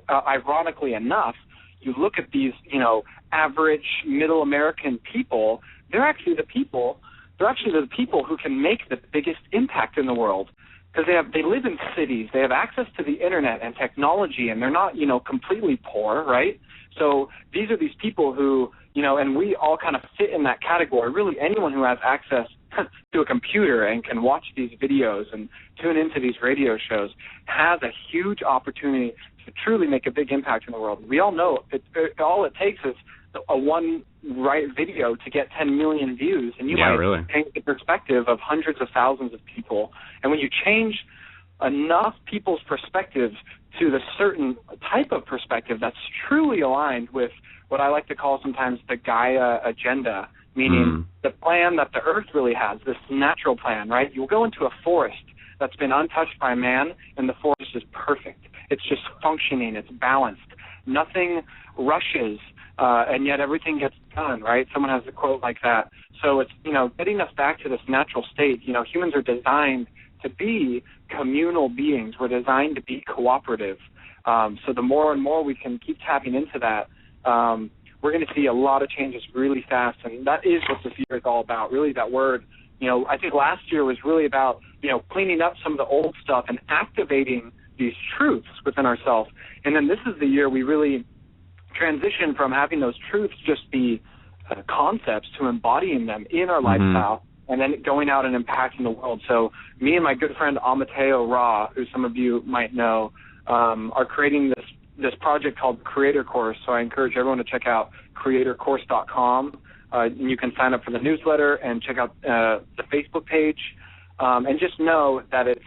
ironically enough, you look at these, you know, average middle American people, they're actually the people who can make the biggest impact in the world, because they live in cities, they have access to the internet and technology, and they're not, you know, completely poor, right? So these are these people who, you know, and we all kind of fit in that category. Really, anyone who has access to a computer and can watch these videos and tune into these radio shows has a huge opportunity to truly make a big impact in the world. We all know all it takes is a one right video to get 10 million views, and you might change the perspective of hundreds of thousands of people. And when you change enough people's perspectives to the certain type of perspective that's truly aligned with what I like to call sometimes the Gaia agenda, meaning the plan that the earth really has, this natural plan, right? You'll go into a forest that's been untouched by man, and the forest is perfect. It's just functioning. It's balanced. Nothing rushes. and yet everything gets done, right? Someone has a quote like that. So it's, getting us back to this natural state. Humans are designed to be communal beings. We're designed to be cooperative. So the more and more we can keep tapping into that, we're going to see a lot of changes really fast, and that is what this year is all about, really, that word. I think last year was really about, cleaning up some of the old stuff and activating these truths within ourselves. And then this is the year we really transition from having those truths just be concepts to embodying them in our lifestyle, and then going out and impacting the world. So me and my good friend Amateo Ra, who some of you might know, are creating this project called Creator Course. So I encourage everyone to check out creatorcourse.com. You can sign up for the newsletter and check out the Facebook page. And just know that it's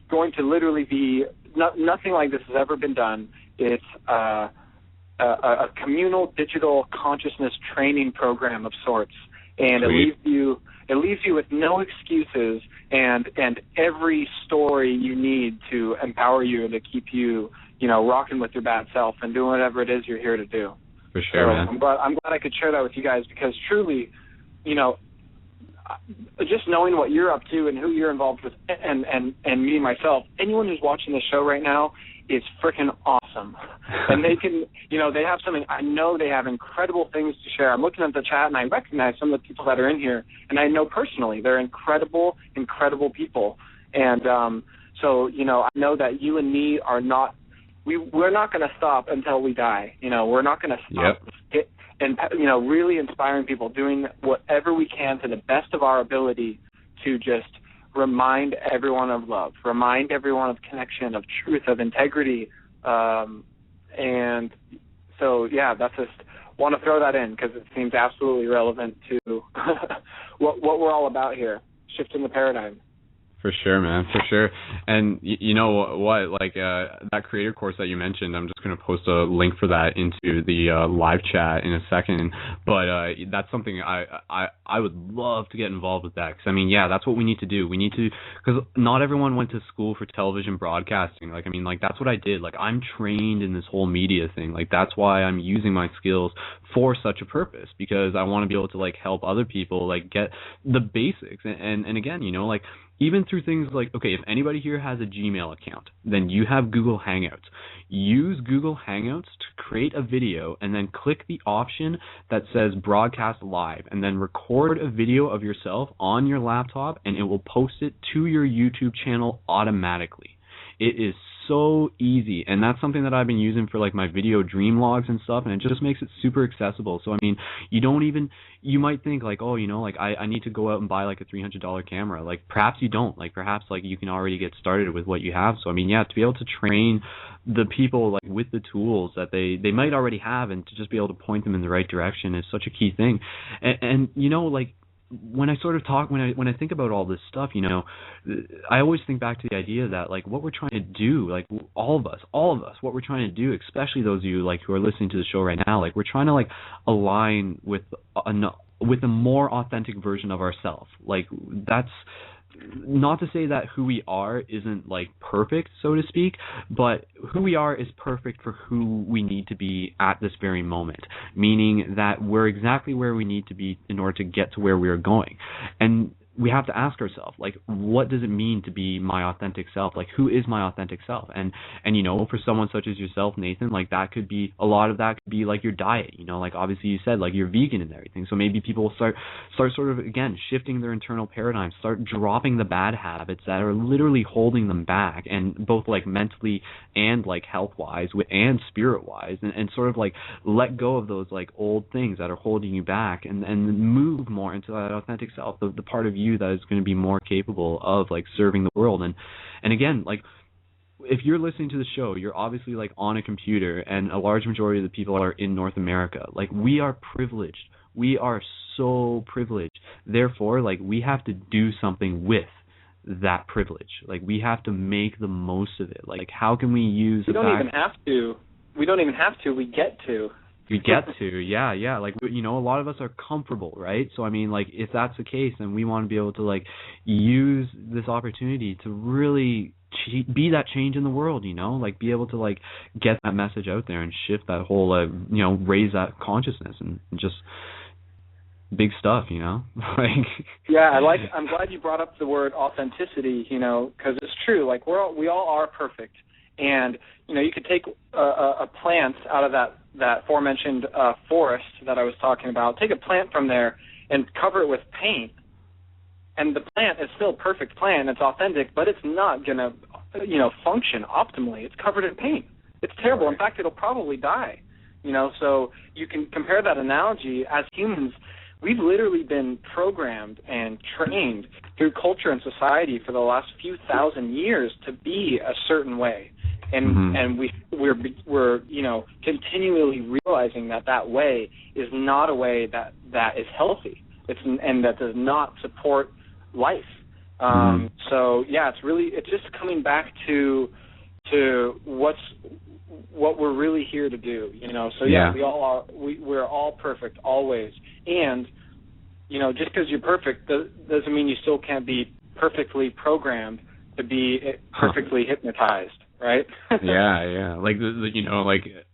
going to literally be nothing like this has ever been done. It's a communal digital consciousness training program of sorts. And it leaves you with no excuses and every story you need to empower you and to keep you, rocking with your bad self and doing whatever it is you're here to do. For sure, man. I'm glad I could share that with you guys, because truly, just knowing what you're up to and who you're involved with, and me myself, anyone who's watching this show right now is freaking awesome. And they can, they have something, I know they have incredible things to share. I'm looking at the chat and I recognize some of the people that are in here, and I know personally they're incredible, incredible people. And so, I know that you and me are not, we're not going to stop until we die. We're not going to stop. Yep. And, really inspiring people, doing whatever we can to the best of our ability to just remind everyone of love, remind everyone of connection, of truth, of integrity. And so, that's just, want to throw that in because it seems absolutely relevant to what we're all about here, shifting the paradigm. For sure, man, for sure. And you know what, like that creator course that you mentioned, I'm just going to post a link for that into the live chat in a second. But that's something I would love to get involved with that. Because, that's what we need to do. We need to, because not everyone went to school for television broadcasting. That's what I did. I'm trained in this whole media thing. That's why I'm using my skills for such a purpose, because I want to be able to, help other people, get the basics. And again, even through things like, okay, if anybody here has a Gmail account, then you have Google Hangouts. Use Google Hangouts to create a video and then click the option that says broadcast live, and then record a video of yourself on your laptop, and it will post it to your YouTube channel automatically. It is so easy, and that's something that I've been using for my video dream logs and stuff, and it just makes it super accessible. So you might think I need to go out and buy a $300 camera. Perhaps you don't. Perhaps you can already get started with what you have. So to be able to train the people with the tools that they might already have, and to just be able to point them in the right direction is such a key thing. And when I sort of talk, when I think about all this stuff, I always think back to the idea that what we're trying to do, all of us, what we're trying to do, especially those of you who are listening to the show right now, we're trying to align with a more authentic version of ourselves. That's not to say that who we are isn't perfect, so to speak, but who we are is perfect for who we need to be at this very moment, meaning that we're exactly where we need to be in order to get to where we are going. And we have to ask ourselves, what does it mean to be my authentic self? Who is my authentic self? And for someone such as yourself, Nathan, that could be, a lot of that could be your diet, obviously you said, you're vegan and everything. So maybe people will start sort of, again, shifting their internal paradigm, start dropping the bad habits that are literally holding them back, and both mentally and health-wise and spirit-wise, and sort of let go of those old things that are holding you back, and move more into that authentic self, the part of you that is going to be more capable of serving the world. And again, if you're listening to the show, you're obviously on a computer, and a large majority of the people are in North America. We are privileged. We are so privileged. Therefore, we have to do something with that privilege. We have to make the most of it. How can we use We don't even have to. We We get to. You get to, yeah. A lot of us are comfortable, right? So, if that's the case, then we want to be able to, use this opportunity to really be that change in the world, like be able to like get that message out there and shift that whole, raise that consciousness and just big stuff, like. Yeah, I'm glad you brought up the word authenticity, because it's true. Like we all are perfect, and you could take a plant out of that aforementioned forest that I was talking about. Take a plant from there and cover it with paint, and the plant is still a perfect plant. It's authentic, but it's not gonna, function optimally. It's covered in paint. It's terrible. Right. In fact, it'll probably die. So you can compare that analogy. As humans, we've literally been programmed and trained through culture and society for the last few thousand years to be a certain way, and we're continually realizing that way is not a way that is healthy. And that does not support life. So yeah, it's just coming back to what we're really here to do, So yeah, we all are. We're all perfect always, and just because you're perfect doesn't mean you still can't be perfectly programmed to be perfectly hypnotized, right? yeah. Like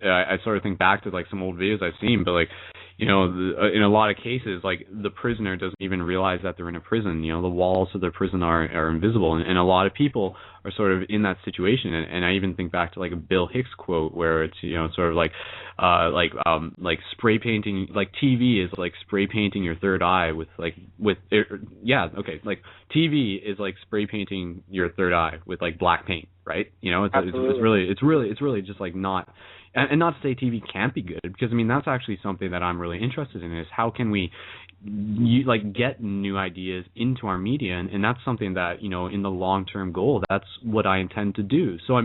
I sort of think back to like some old videos I've seen, but like. In a lot of cases, like the prisoner doesn't even realize that they're in a prison. The walls of their prison are invisible, and a lot of people are sort of in that situation. And I even think back to like a Bill Hicks quote where it's sort of like spray painting, like TV is like spray painting your third eye like TV is like spray painting your third eye with like black paint, right? It's really just like not. And not to say TV can't be good, because that's actually something that I'm really interested in, is how can we get new ideas into our media, and that's something that in the long-term goal, that's what I intend to do. So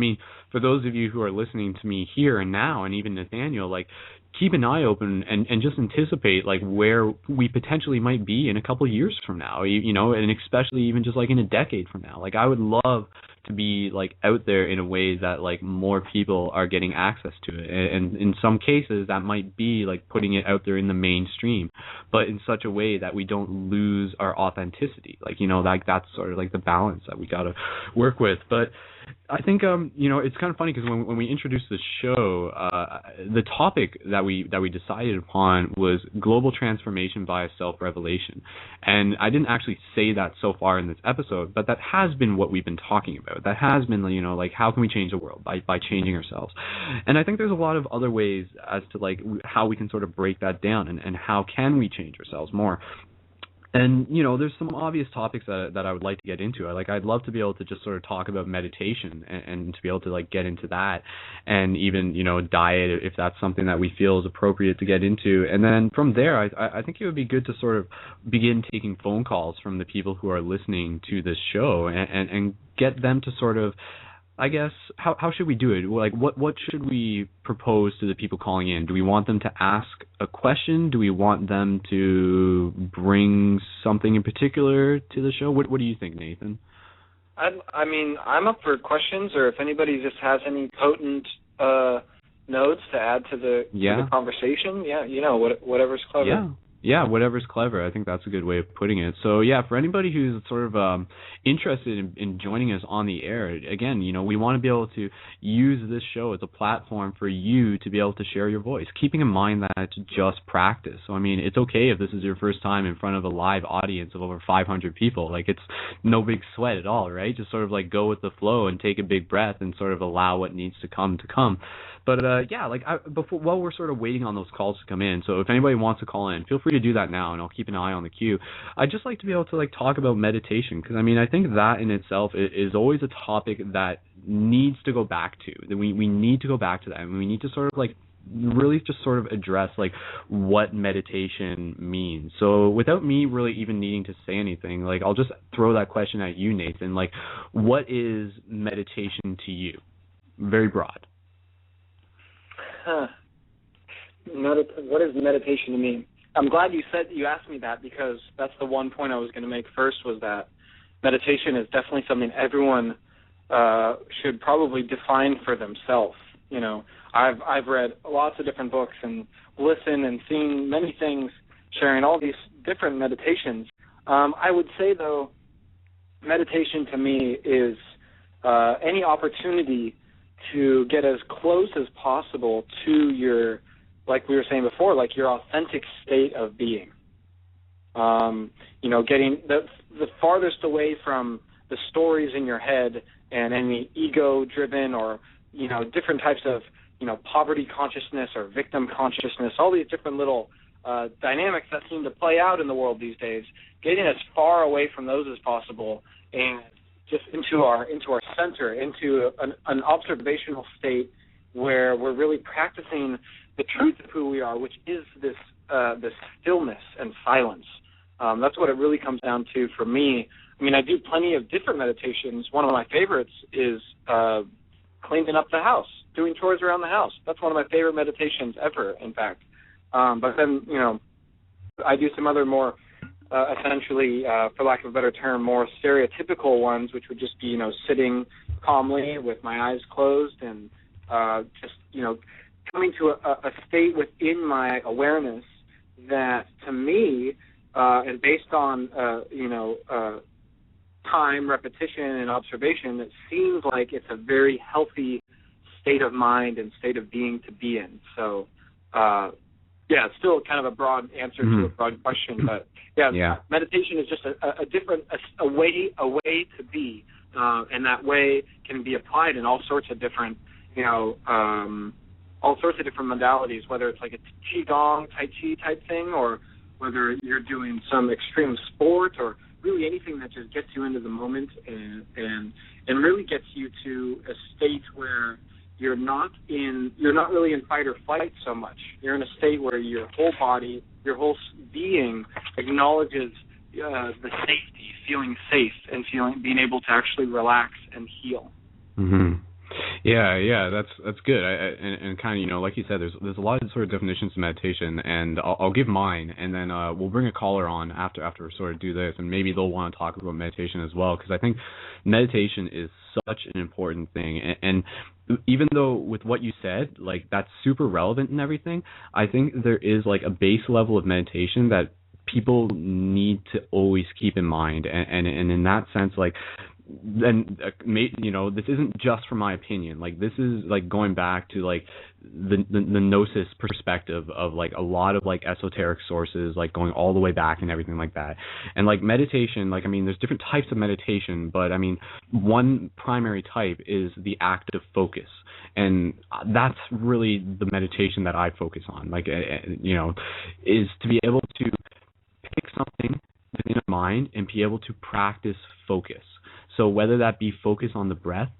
for those of you who are listening to me here and now, and even Nathaniel, like keep an eye open and just anticipate like where we potentially might be in a couple of years from now, and especially even just like in a decade from now. Like I would love to be like out there in a way that like more people are getting access to it, and in some cases that might be like putting it out there in the mainstream, but in such a way that we don't lose our authenticity. Like like that's sort of like the balance that we got to work with. But I think it's kind of funny because when we introduced the show, the topic that we decided upon was global transformation via self-revelation, and I didn't actually say that so far in this episode, but that has been what we've been talking about. That has been like how can we change the world by changing ourselves, and I think there's a lot of other ways as to like how we can sort of break that down and how can we change ourselves more. And, there's some obvious topics that I would like to get into. I'd love to be able to just sort of talk about meditation and to be able to, like, get into that, and even, diet, if that's something that we feel is appropriate to get into. And then from there, I think it would be good to sort of begin taking phone calls from the people who are listening to this show and get them to sort of, I guess, how should we do it? Like, what should we propose to the people calling in? Do we want them to ask a question? Do we want them to bring something in particular to the show? What do you think, Nathan? I'm up for questions, or if anybody just has any potent notes to add to the conversation. Yeah, whatever's clever. Yeah, whatever's clever. I think that's a good way of putting it. So, yeah, for anybody who's sort of interested in joining us on the air, again, we want to be able to use this show as a platform for you to be able to share your voice, keeping in mind that it's just practice. So, it's okay if this is your first time in front of a live audience of over 500 people. Like, it's no big sweat at all, right? Just sort of, like, go with the flow and take a big breath and sort of allow what needs to come. But, while we're sort of waiting on those calls to come in, so if anybody wants to call in, feel free to do that now, and I'll keep an eye on the queue. I'd just like to be able to, like, talk about meditation, because, I think that in itself is always a topic that needs to go back to. That we need to go back to that, and we need to sort of, like, really just sort of address, like, what meditation means. So without me really even needing to say anything, like, I'll just throw that question at you, Nathan. Like, what is meditation to you? Very broad. What is meditation to me? I'm glad you asked me that, because that's the one point I was going to make first, was that meditation is definitely something everyone should probably define for themselves. I've read lots of different books and listened and seen many things sharing all these different meditations. I would say, though, meditation to me is any opportunity to get as close as possible to your, like we were saying before, like your authentic state of being. Getting the farthest away from the stories in your head and any ego-driven or, different types of, poverty consciousness or victim consciousness, all these different little dynamics that seem to play out in the world these days, getting as far away from those as possible and just into our center, into an observational state where we're really practicing the truth of who we are, which is this stillness and silence. That's what it really comes down to for me. I mean, I do plenty of different meditations. One of my favorites is cleaning up the house, doing chores around the house. That's one of my favorite meditations ever, in fact. But then, I do some other more, essentially, for lack of a better term, more stereotypical ones, which would just be, sitting calmly with my eyes closed and just, coming to a state within my awareness that, to me, is based on, time, repetition, and observation. It seems like it's a very healthy state of mind and state of being to be in. So, it's still kind of a broad answer to a broad question, but meditation is just a different way to be, and that way can be applied in all sorts of different, modalities, whether it's like a qigong, tai chi type thing, or whether you're doing some extreme sport, or really anything that just gets you into the moment and really gets you to a state where you're not really in fight or flight so much. You're in a state where your whole body, your whole being acknowledges the safety, feeling safe, and being able to actually relax and heal. Mm-hmm. Yeah, that's good. And kind of, like you said, there's a lot of sort of definitions of meditation, and I'll give mine, and then we'll bring a caller on after we sort of do this, and maybe they'll want to talk about meditation as well, because I think meditation is such an important thing, and even though with what you said, like, that's super relevant and everything, I think there is like a base level of meditation that people need to always keep in mind, and in that sense, like, then this isn't just from my opinion. Like, this is like going back to like the gnosis perspective of like a lot of like esoteric sources, like going all the way back and everything like that. And like meditation, like, I mean, there's different types of meditation, but I mean, one primary type is the act of focus. And that's really the meditation that I focus on, like, is to be able to pick something within a mind and be able to practice focus. So whether that be focus on the breath,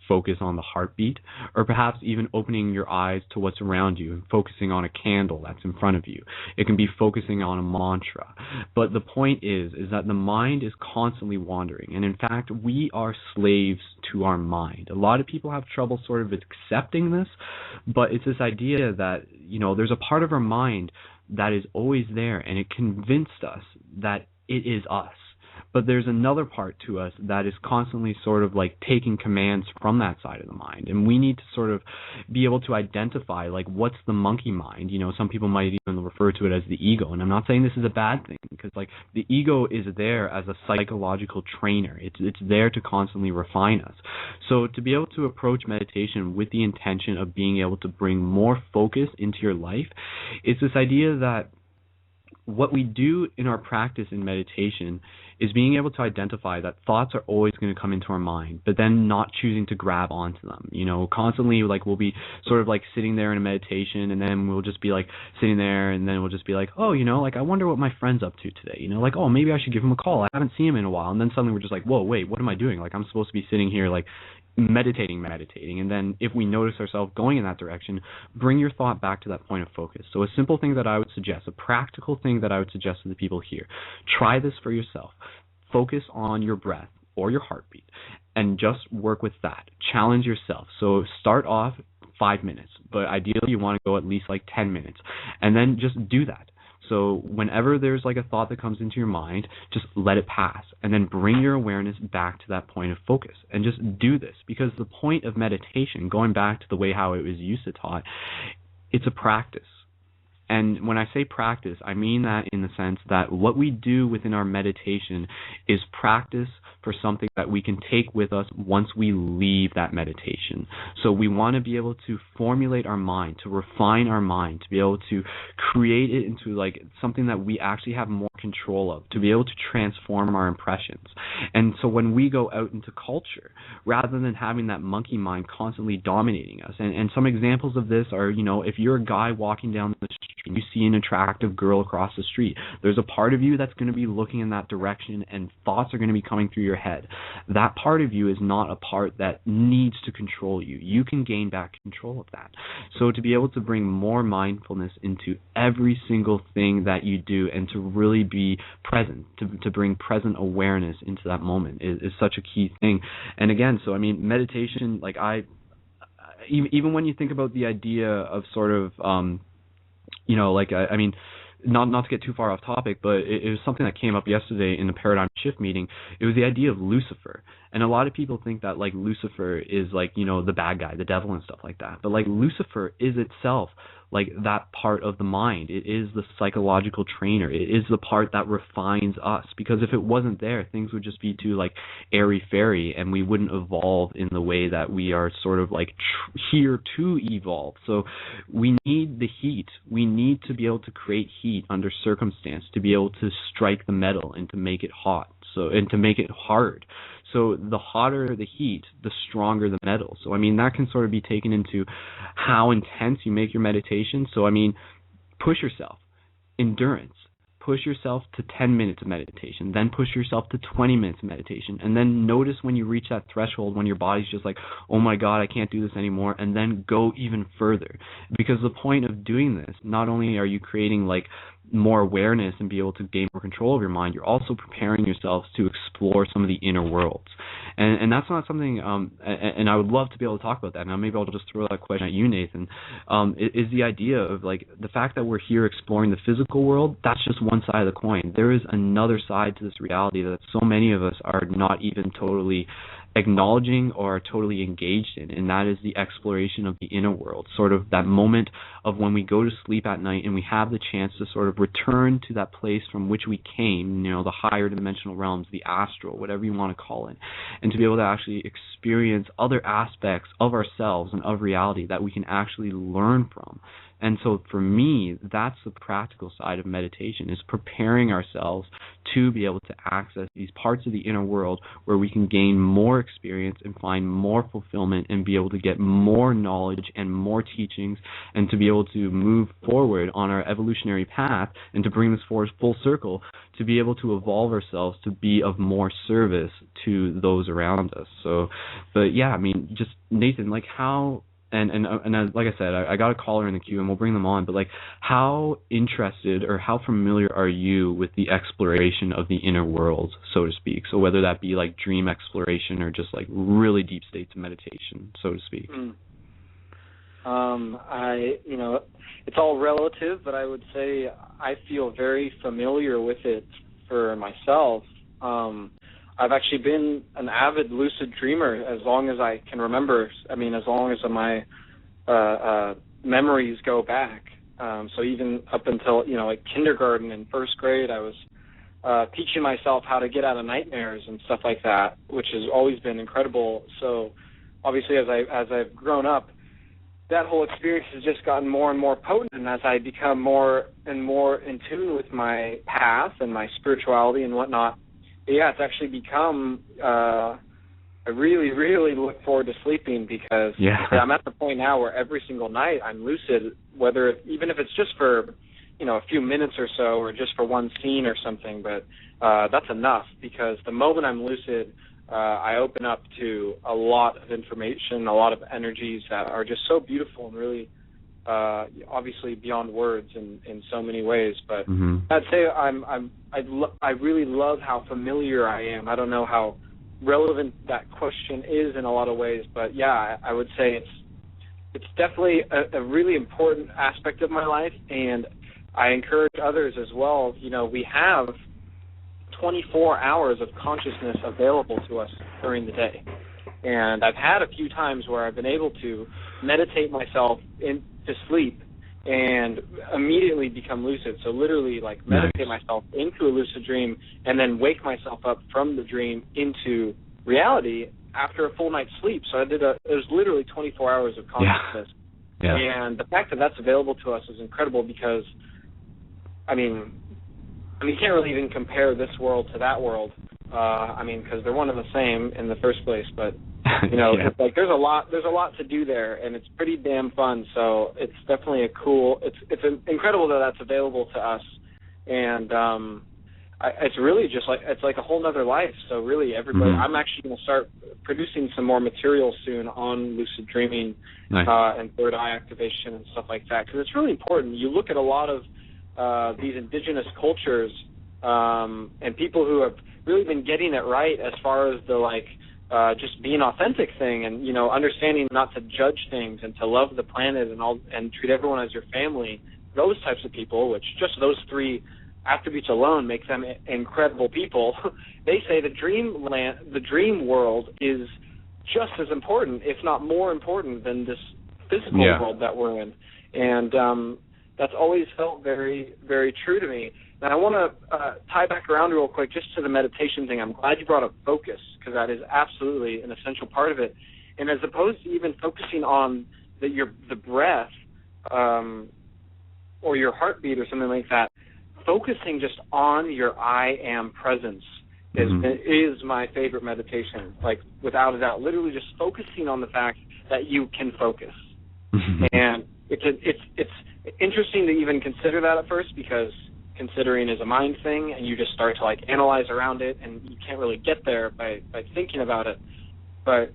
focus on the heartbeat, or perhaps even opening your eyes to what's around you and focusing on a candle that's in front of you. It can be focusing on a mantra. But the point is that the mind is constantly wandering. And in fact, we are slaves to our mind. A lot of people have trouble sort of accepting this, but it's this idea that, there's a part of our mind that is always there, and it convinced us that it is us. But there's another part to us that is constantly sort of like taking commands from that side of the mind. And we need to sort of be able to identify, like, what's the monkey mind? Some people might even refer to it as the ego. And I'm not saying this is a bad thing, because like the ego is there as a psychological trainer. It's there to constantly refine us. So to be able to approach meditation with the intention of being able to bring more focus into your life, it's this idea that what we do in our practice in meditation is being able to identify that thoughts are always going to come into our mind, but then not choosing to grab onto them. Constantly, like, we'll be sort of like sitting there in a meditation, and then we'll just be like sitting there, and then we'll just be like, oh, like, I wonder what my friend's up to today. Like, oh, maybe I should give him a call. I haven't seen him in a while. And then suddenly we're just like, whoa, wait, what am I doing? Like, I'm supposed to be sitting here, like, meditating. And then if we notice ourselves going in that direction, bring your thought back to that point of focus. So a simple thing that I would suggest, a practical thing that I would suggest to the people here, try this for yourself. Focus on your breath or your heartbeat and just work with that. Challenge yourself. So start off 5 minutes, but ideally you want to go at least like 10 minutes, and then just do that. So whenever there's like a thought that comes into your mind, just let it pass, and then bring your awareness back to that point of focus, and just do this, because the point of meditation, going back to the way how it was used to taught, it's a practice. And when I say practice, I mean that in the sense that what we do within our meditation is practice for something that we can take with us once we leave that meditation. So we want to be able to formulate our mind, to refine our mind, to be able to create it into like something that we actually have more control of, to be able to transform our impressions. And so when we go out into culture, rather than having that monkey mind constantly dominating us, and some examples of this are, if you're a guy walking down the street and you see an attractive girl across the street, there's a part of you that's going to be looking in that direction and thoughts are going to be coming through your head. That part of you is not a part that needs to control you. You can gain back control of that. So to be able to bring more mindfulness into every single thing that you do and to really be present, to bring present awareness into that moment is such a key thing. And again, so I mean, meditation, like even when you think about the idea of sort of, I mean, not to get too far off topic, but it was something that came up yesterday in the Paradigm Shift meeting. It was the idea of Lucifer. And a lot of people think that like Lucifer is like, the bad guy, the devil and stuff like that. But like Lucifer is itself like that part of the mind. It is the psychological trainer. It is the part that refines us, because if it wasn't there, things would just be too like airy-fairy and we wouldn't evolve in the way that we are sort of like here to evolve. So we need the heat. We need to be able to create heat under circumstance to be able to strike the metal and to make it hot. And to make it hard. So the hotter the heat, the stronger the metal. So, I mean, that can sort of be taken into how intense you make your meditation. So, I mean, push yourself. Endurance. Push yourself to 10 minutes of meditation. Then push yourself to 20 minutes of meditation. And then notice when you reach that threshold when your body's just like, oh my God, I can't do this anymore. And then go even further. Because the point of doing this, not only are you creating like more awareness and be able to gain more control of your mind, you're also preparing yourselves to explore some of the inner worlds. And that's not something, and I would love to be able to talk about that. Now maybe I'll just throw that question at you, Nathan, is the idea of like the fact that we're here exploring the physical world, that's just one side of the coin. There is another side to this reality that so many of us are not even totally acknowledging or totally engaged in, and that is the exploration of the inner world, sort of that moment of when we go to sleep at night and we have the chance to sort of return to that place from which we came, the higher dimensional realms, the astral, whatever you want to call it, and to be able to actually experience other aspects of ourselves and of reality that we can actually learn from. And so for me, that's the practical side of meditation, is preparing ourselves to be able to access these parts of the inner world where we can gain more experience and find more fulfillment and be able to get more knowledge and more teachings and to be able to move forward on our evolutionary path and to bring this forward full circle to be able to evolve ourselves to be of more service to those around us. So, but yeah, I mean, just Nathan, like how... And like I said, I got a caller in the queue, and we'll bring them on. But like, how interested or how familiar are you with the exploration of the inner world, so to speak? So whether that be like dream exploration or just like really deep states of meditation, so to speak. It's all relative, but I would say I feel very familiar with it for myself. I've actually been an avid lucid dreamer as long as I can remember. I mean, as long as my memories go back. So even up until, like kindergarten and first grade, I was teaching myself how to get out of nightmares and stuff like that, which has always been incredible. So obviously as I've grown up, that whole experience has just gotten more and more potent, and as I become more and more in tune with my path and my spirituality and whatnot, yeah, it's actually become, I really, really look forward to sleeping because I'm at the point now where every single night I'm lucid, even if it's just for, a few minutes or so or just for one scene or something, but that's enough because the moment I'm lucid, I open up to a lot of information, a lot of energies that are just so beautiful and really obviously beyond words in so many ways, but I'd say I really love how familiar I am. I don't know how relevant that question is in a lot of ways, but yeah, I would say it's definitely a really important aspect of my life, and I encourage others as well. We have 24 hours of consciousness available to us during the day, and I've had a few times where I've been able to meditate myself to sleep and immediately become lucid. So literally, like, meditate myself into a lucid dream and then wake myself up from the dream into reality after a full night's sleep. So it was literally 24 hours of consciousness. Yeah. And the fact that that's available to us is incredible because, I mean, you can't really even compare this world to that world. Because they're one and the same in the first place. But it's like there's a lot to do there, and it's pretty damn fun. So it's definitely it's incredible that that's available to us, and it's really just like it's like a whole nother life. So really, everybody, I'm actually going to start producing some more material soon on lucid dreaming and third eye activation and stuff like that, because it's really important. You look at a lot of these indigenous cultures and people who have really been getting it right as far as the just being authentic thing, and understanding not to judge things and to love the planet and treat everyone as your family. Those types of people, which just those three attributes alone make them incredible people. They say the dream world is just as important, if not more important, than this physical world that we're in, and that's always felt very, very true to me. And I want to tie back around real quick just to the meditation thing. I'm glad you brought up focus, because that is absolutely an essential part of it. And as opposed to even focusing on the breath or your heartbeat or something like that, focusing just on your I am presence is my favorite meditation, like without a doubt. Literally just focusing on the fact that you can focus. And it's interesting to even consider that at first, because considering is a mind thing, and you just start to analyze around it, and you can't really get there by thinking about it. But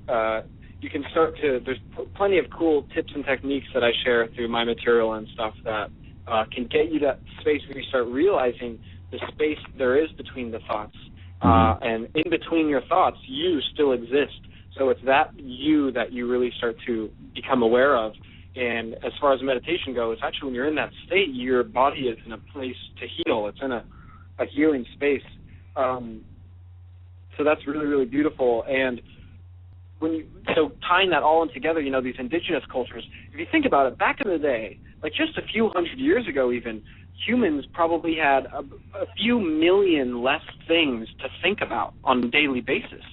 you can start to. There's plenty of cool tips and techniques that I share through my material and stuff that can get you to that space where you start realizing the space there is between the thoughts, and in between your thoughts, you still exist. So it's that you that you really start to become aware of. And as far as meditation goes, actually when you're in that state, your body is in a place to heal. It's in a healing space. So that's really, really beautiful. And so tying that all in together, these indigenous cultures, if you think about it, back in the day, like just a few hundred years ago even, humans probably had a few million less things to think about on a daily basis.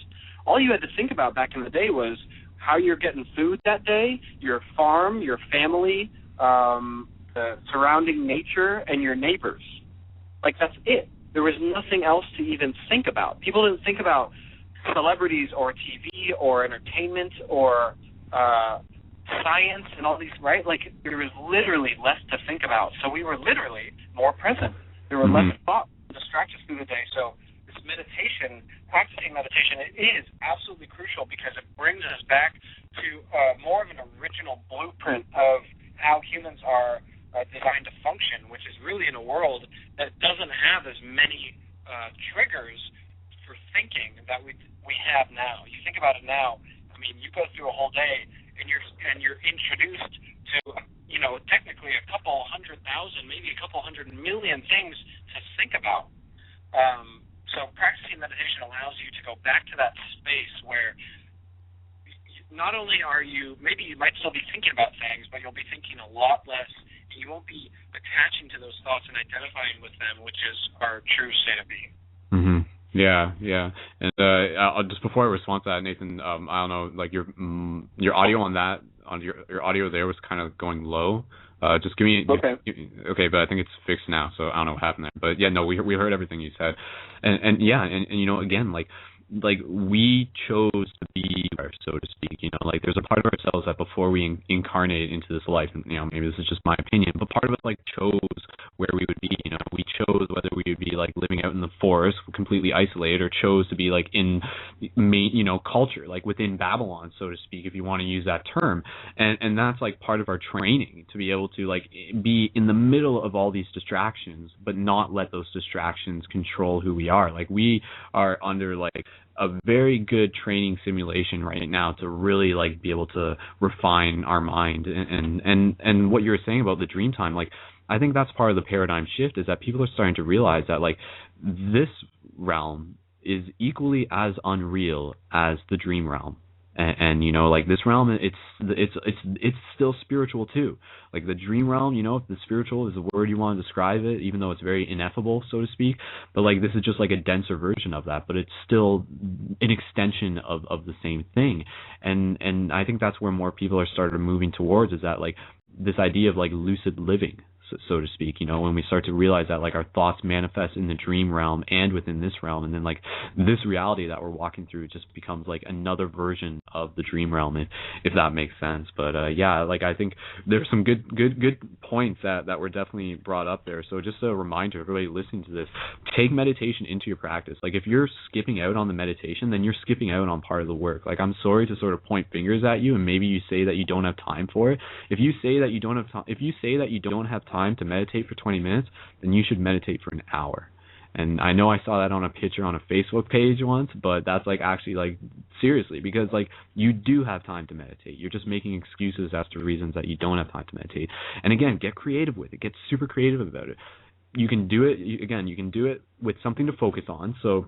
All you had to think about back in the day was how you're getting food that day, your farm, your family, the surrounding nature, and your neighbors. Like, that's it. There was nothing else to even think about. People didn't think about celebrities or TV or entertainment or science and all these, right? Like, there was literally less to think about. So we were literally more present. There were less thoughts to distract us through the day. So this meditation, practicing meditation, it is absolutely crucial because it brings us back to more of an original blueprint of how humans are designed to function, which is really in a world that doesn't have as many triggers for thinking that we have now. You think about it now. I mean, you go through a whole day and you're introduced to technically a couple 100,000, maybe a couple 100 million things to think about. So practicing meditation allows you to go back to that space where not only maybe you might still be thinking about things, but you'll be thinking a lot less, and you won't be attaching to those thoughts and identifying with them, which is our true state of being. Yeah. And I'll, just before I respond to that, Nathan, I don't know, like your audio on your audio there was kind of going low. Just give me okay, but I think it's fixed now, so I don't know what happened there. But yeah, no, we heard everything you said, and again, like we chose to be there, so to speak. Like there's a part of ourselves that before we incarnate into this life, and maybe this is just my opinion, but part of us chose where we would be. We chose whether we would be like living out in the forest, completely isolated, or chose to be like in culture, like within Babylon, so to speak, if you want to use that term. And that's like part of our training, to be able to like be in the middle of all these distractions, but not let those distractions control who we are. Like we are under like a very good training simulation right now to really like be able to refine our mind. And what you were saying about the dream time, like I think that's part of the paradigm shift, is that people are starting to realize that like this realm is equally as unreal as the dream realm. And you know, like this realm, it's still spiritual too. Like the dream realm, you know, if the spiritual is the word you want to describe it, even though it's very ineffable, so to speak. But like this is just like a denser version of that, but it's still an extension of the same thing. And I think that's where more people are started moving towards, is that like this idea of like lucid living, so to speak, you know, when we start to realize that like our thoughts manifest in the dream realm and within this realm, and then like this reality that we're walking through just becomes like another version of the dream realm, if that makes sense. But yeah, like I think there's some good points that were definitely brought up there. So just a reminder, everybody listening to this, take meditation into your practice. Like if you're skipping out on the meditation, then you're skipping out on part of the work. Like I'm sorry to sort of point fingers at you, and maybe you say that you don't have time for it. If you say that you don't have time, if you say that you don't have time to meditate for 20 minutes, then you should meditate for an hour. And I know I saw that on a picture on a Facebook page once, but that's like actually like seriously, because like you do have time to meditate. You're just making excuses as to reasons that you don't have time to meditate. And again, get creative with it. Get super creative about it. You can do it, you can do it with something to focus on. So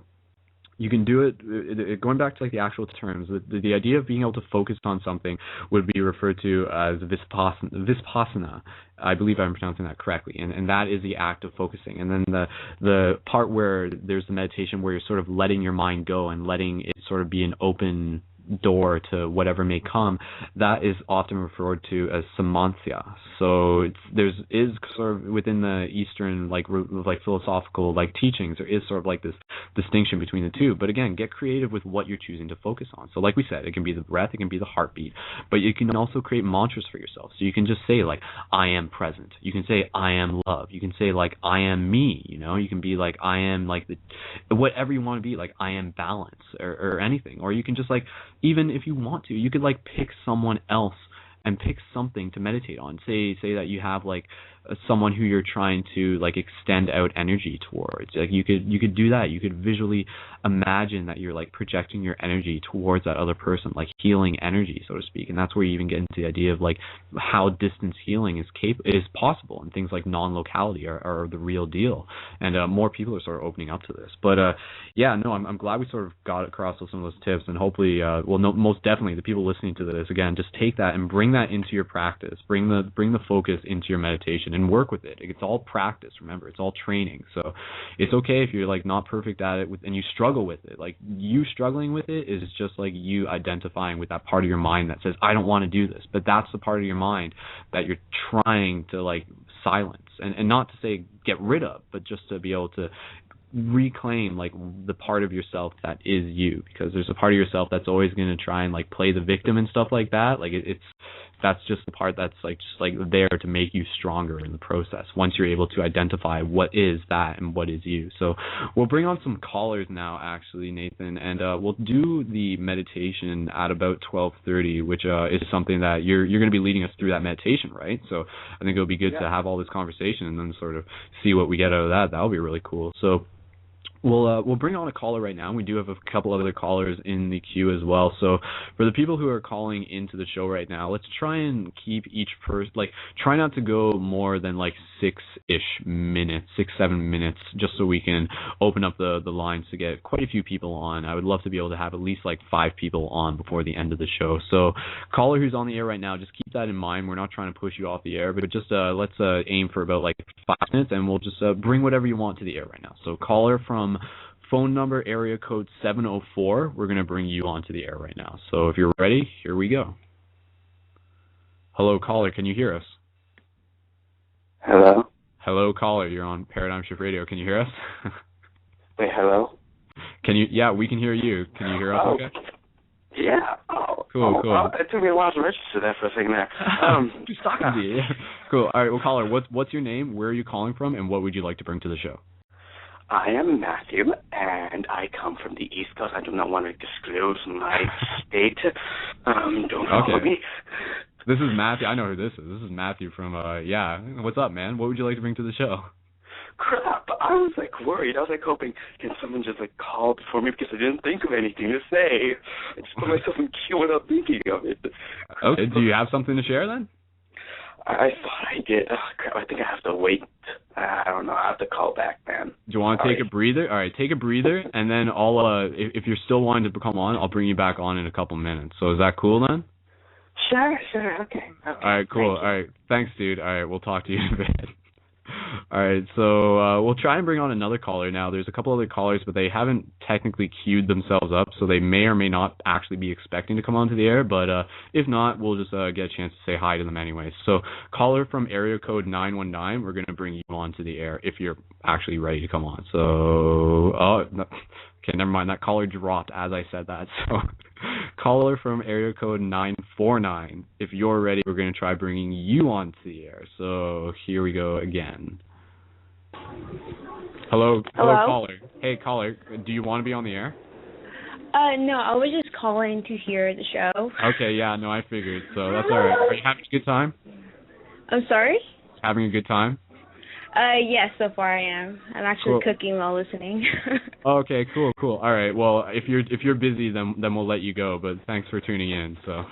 you can do it, going back to like the actual terms, the idea of being able to focus on something would be referred to as vipassana. I believe I'm pronouncing that correctly. And that is the act of focusing. And then the part where there's the meditation where you're sort of letting your mind go and letting it sort of be an open door to whatever may come, that is often referred to as samanthya. So there is sort of within the Eastern like philosophical like teachings, there is sort of like this distinction between the two. But again, get creative with what you're choosing to focus on. So like we said, it can be the breath, it can be the heartbeat, but you can also create mantras for yourself. So you can just say like, I am present. You can say, I am love. You can say like, I am me. You know, you can be like, I am like whatever you want to be, like I am balance or anything. Or you can just like, even if you want to, you could like pick someone else and pick something to meditate on. Say that you have like someone who you're trying to like extend out energy towards. Like you could do that. You could visually imagine that you're like projecting your energy towards that other person, like healing energy, so to speak. And that's where you even get into the idea of like how distance healing is possible, and things like non-locality are the real deal. And more people are sort of opening up to this. But yeah, no, I'm glad we sort of got across some of those tips, and hopefully, most definitely the people listening to this, again, just take that and bring that into your practice. Bring the focus into your meditation and work with it. It's all practice. Remember, it's all training. So it's okay if you're like not perfect at it and you struggle with it. Like you struggling with it is just like you identifying with that part of your mind that says, I don't want to do this. But that's the part of your mind that you're trying to like silence, and not to say get rid of, but just to be able to reclaim like the part of yourself that is you, because there's a part of yourself that's always going to try and like play the victim and stuff like that. Like that's just the part that's like just like there to make you stronger in the process once you're able to identify what is that and what is you. So we'll bring on some callers now, actually, Nathan, and we'll do the meditation at about 12:30, which is something that you're going to be leading us through that meditation, right? So I think it'll be good to have all this conversation and then sort of see what we get out of that. That'll be really cool. So we'll bring on a caller right now. We do have a couple of other callers in the queue as well. So for the people who are calling into the show right now, let's try and keep each person, like try not to go more than like 6-7 minutes, just so we can open up the lines to get quite a few people on. I would love to be able to have at least like 5 people on before the end of the show. So caller who's on the air right now, just keep that in mind. We're not trying to push you off the air, but just let's aim for about like 5 minutes, and we'll just bring whatever you want to the air right now. So caller from phone number area code 704, we're going to bring you onto the air right now. So if you're ready, here we go. Hello, caller, can you hear us? Hello? Hello, caller, you're on Paradigm Shift Radio. Can you hear us? Wait, hello? Can you? Yeah, we can hear you. Can you hear us okay? Yeah. Cool. It took me a while to register that for a second there. Just talking to you. Cool. All right, well, caller, what's your name? Where are you calling from? And what would you like to bring to the show? I am Matthew, and I come from the East Coast. I do not want to disclose my state. Don't call me. This is Matthew. I know who this is. This is Matthew from, yeah. What's up, man? What would you like to bring to the show? Crap. I was, like, worried. I was, like, hoping, can someone just, like, call before me because I didn't think of anything to say. I just put myself in queue without thinking of it. Okay. Do you have something to share, then? I thought I did. Oh, crap, I think I have to wait. I don't know. I have to call back, man. Do you want to take a breather? All right, take a breather, and then I'll, if you're still wanting to come on, I'll bring you back on in a couple minutes. So is that cool then? Sure, okay. All right, cool. All right, thanks, dude. All right, we'll talk to you in a bit. All right, so we'll try and bring on another caller now. There's a couple other callers, but they haven't technically queued themselves up, so they may or may not actually be expecting to come onto the air, but if not, we'll just get a chance to say hi to them anyway. So caller from area code 919, we're going to bring you onto the air if you're actually ready to come on. So, okay, never mind. That caller dropped as I said that. So caller from area code 949, if you're ready, we're going to try bringing you onto the air. So here we go again. Hello, caller. Hey, caller, do you want to be on the air? No, I was just calling to hear the show. Okay, yeah, no, I figured, so that's all right. Are you having a good time? I'm sorry? Having a good time? Yes, so far I am. I'm actually cooking while listening. Okay, cool. All right, well, if you're busy, then we'll let you go, but thanks for tuning in, so. All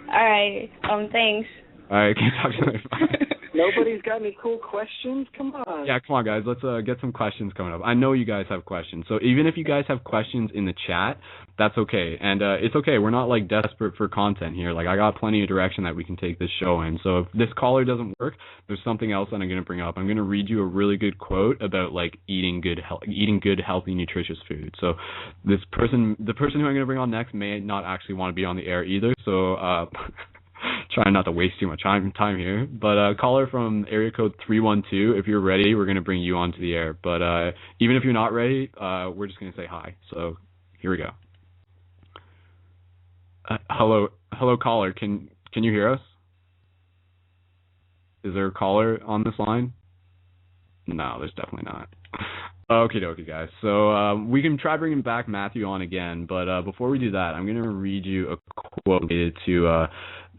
right, thanks. All right, can you talk to me? Bye. Nobody's got any cool questions? Come on. Yeah, come on, guys. Let's get some questions coming up. I know you guys have questions. So even if you guys have questions in the chat, that's okay. And it's okay. We're not, like, desperate for content here. Like, I got plenty of direction that we can take this show in. So if this caller doesn't work, there's something else that I'm going to bring up. I'm going to read you a really good quote about, like, eating good, healthy, nutritious food. So the person who I'm going to bring on next may not actually want to be on the air either. So trying not to waste too much time here. But caller from area code 312, if you're ready, we're going to bring you onto the air. But even if you're not ready, we're just going to say hi. So here we go. Hello, caller. Can you hear us? Is there a caller on this line? No, there's definitely not. Okie dokie, guys. So we can try bringing back Matthew on again, but before we do that, I'm going to read you a quote related to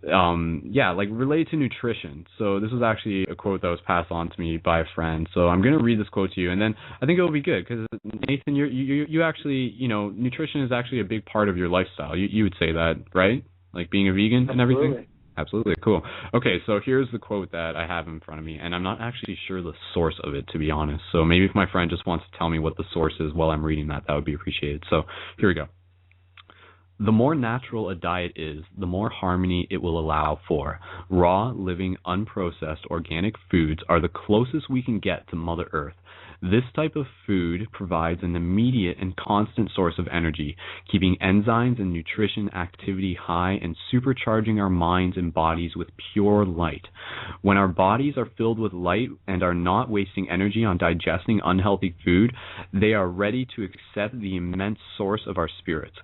related to nutrition. So this was actually a quote that was passed on to me by a friend. So I'm going to read this quote to you, and then I think it'll be good because Nathan, you actually, nutrition is actually a big part of your lifestyle. You would say that, right? Like being a vegan and everything? Absolutely, cool. Okay, so here's the quote that I have in front of me, and I'm not actually sure the source of it, to be honest. So maybe if my friend just wants to tell me what the source is while I'm reading that would be appreciated. So here we go. The more natural a diet is, the more harmony it will allow for. Raw, living, unprocessed, organic foods are the closest we can get to Mother Earth. This type of food provides an immediate and constant source of energy, keeping enzymes and nutrition activity high and supercharging our minds and bodies with pure light. When our bodies are filled with light and are not wasting energy on digesting unhealthy food, they are ready to accept the immense source of our spirits.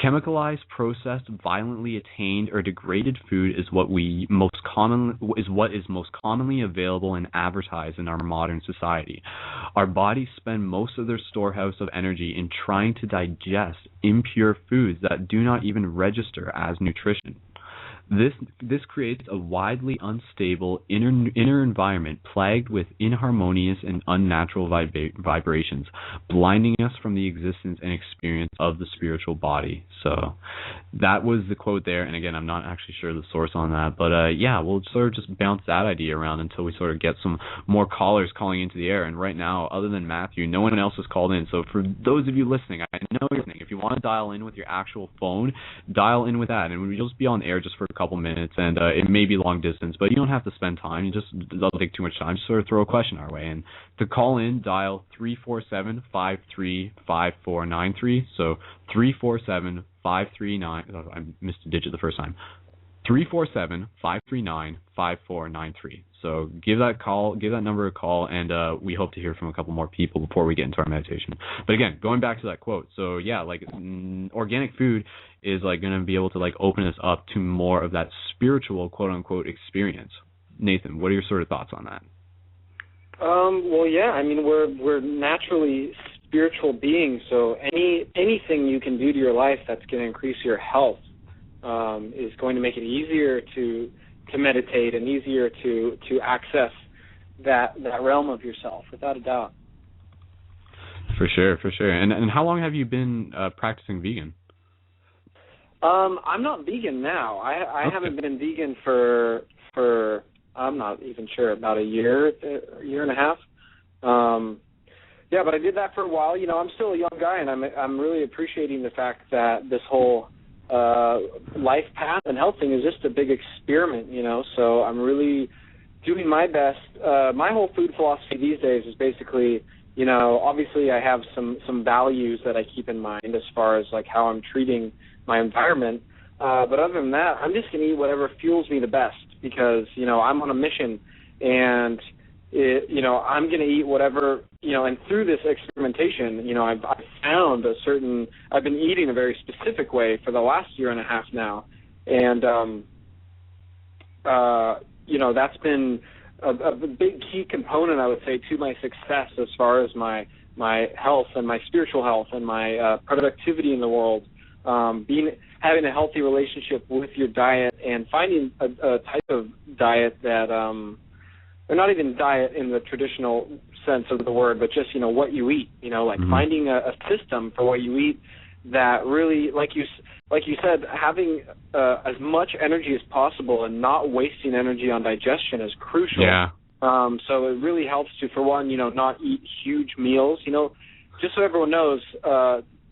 Chemicalized, processed, violently attained, or degraded food is what is most commonly available and advertised in our modern society. Our bodies spend most of their storehouse of energy in trying to digest impure foods that do not even register as nutrition. This creates a widely unstable inner environment plagued with inharmonious and unnatural vibrations, blinding us from the existence and experience of the spiritual body. So that was the quote there, and again, I'm not actually sure the source on that, but we'll sort of just bounce that idea around until we sort of get some more callers calling into the air. And right now, other than Matthew, no one else has called in. So for those of you listening, I know you're listening. If you want to dial in with your actual phone, dial in with that, and we'll just be on air just for a couple minutes, and it may be long distance, but you don't have to spend time. That'll take too much time. Just sort of throw a question our way. And to call in, dial 347-535493. So 347-539. I missed a digit the first time. 347-539-5493. So give that number a call, and we hope to hear from a couple more people before we get into our meditation. But again, going back to that quote, so yeah, like organic food is like going to be able to like open us up to more of that spiritual quote unquote experience. Nathan, what are your sort of thoughts on that? Well, yeah, I mean we're naturally spiritual beings, so anything you can do to your life that's going to increase your health is going to make it easier to meditate and easier to access that realm of yourself, without a doubt. For sure. And how long have you been practicing vegan? I'm not vegan now. I haven't been vegan for I'm not even sure, about a year and a half. Yeah, but I did that for a while. You know, I'm still a young guy, and I'm really appreciating the fact that this whole life path and health thing is just a big experiment, you know. So I'm really doing my best. My whole food philosophy these days is basically, you know, obviously I have some values that I keep in mind as far as like how I'm treating my environment. But other than that, I'm just going to eat whatever fuels me the best because, you know, I'm on a mission and, you know, I'm going to eat whatever, you know, and through this experimentation, you know, I've found I've been eating a very specific way for the last year and a half now. And, you know, that's been a big key component, I would say, to my success as far as my health and my spiritual health and my productivity in the world. Having a healthy relationship with your diet and finding a type of diet that, or not even diet in the traditional sense of the word, but just, you know, what you eat, you know, like finding a system for what you eat that really, like you said, having as much energy as possible and not wasting energy on digestion is crucial. Yeah. So it really helps to, for one, you know, not eat huge meals. You know, just so everyone knows,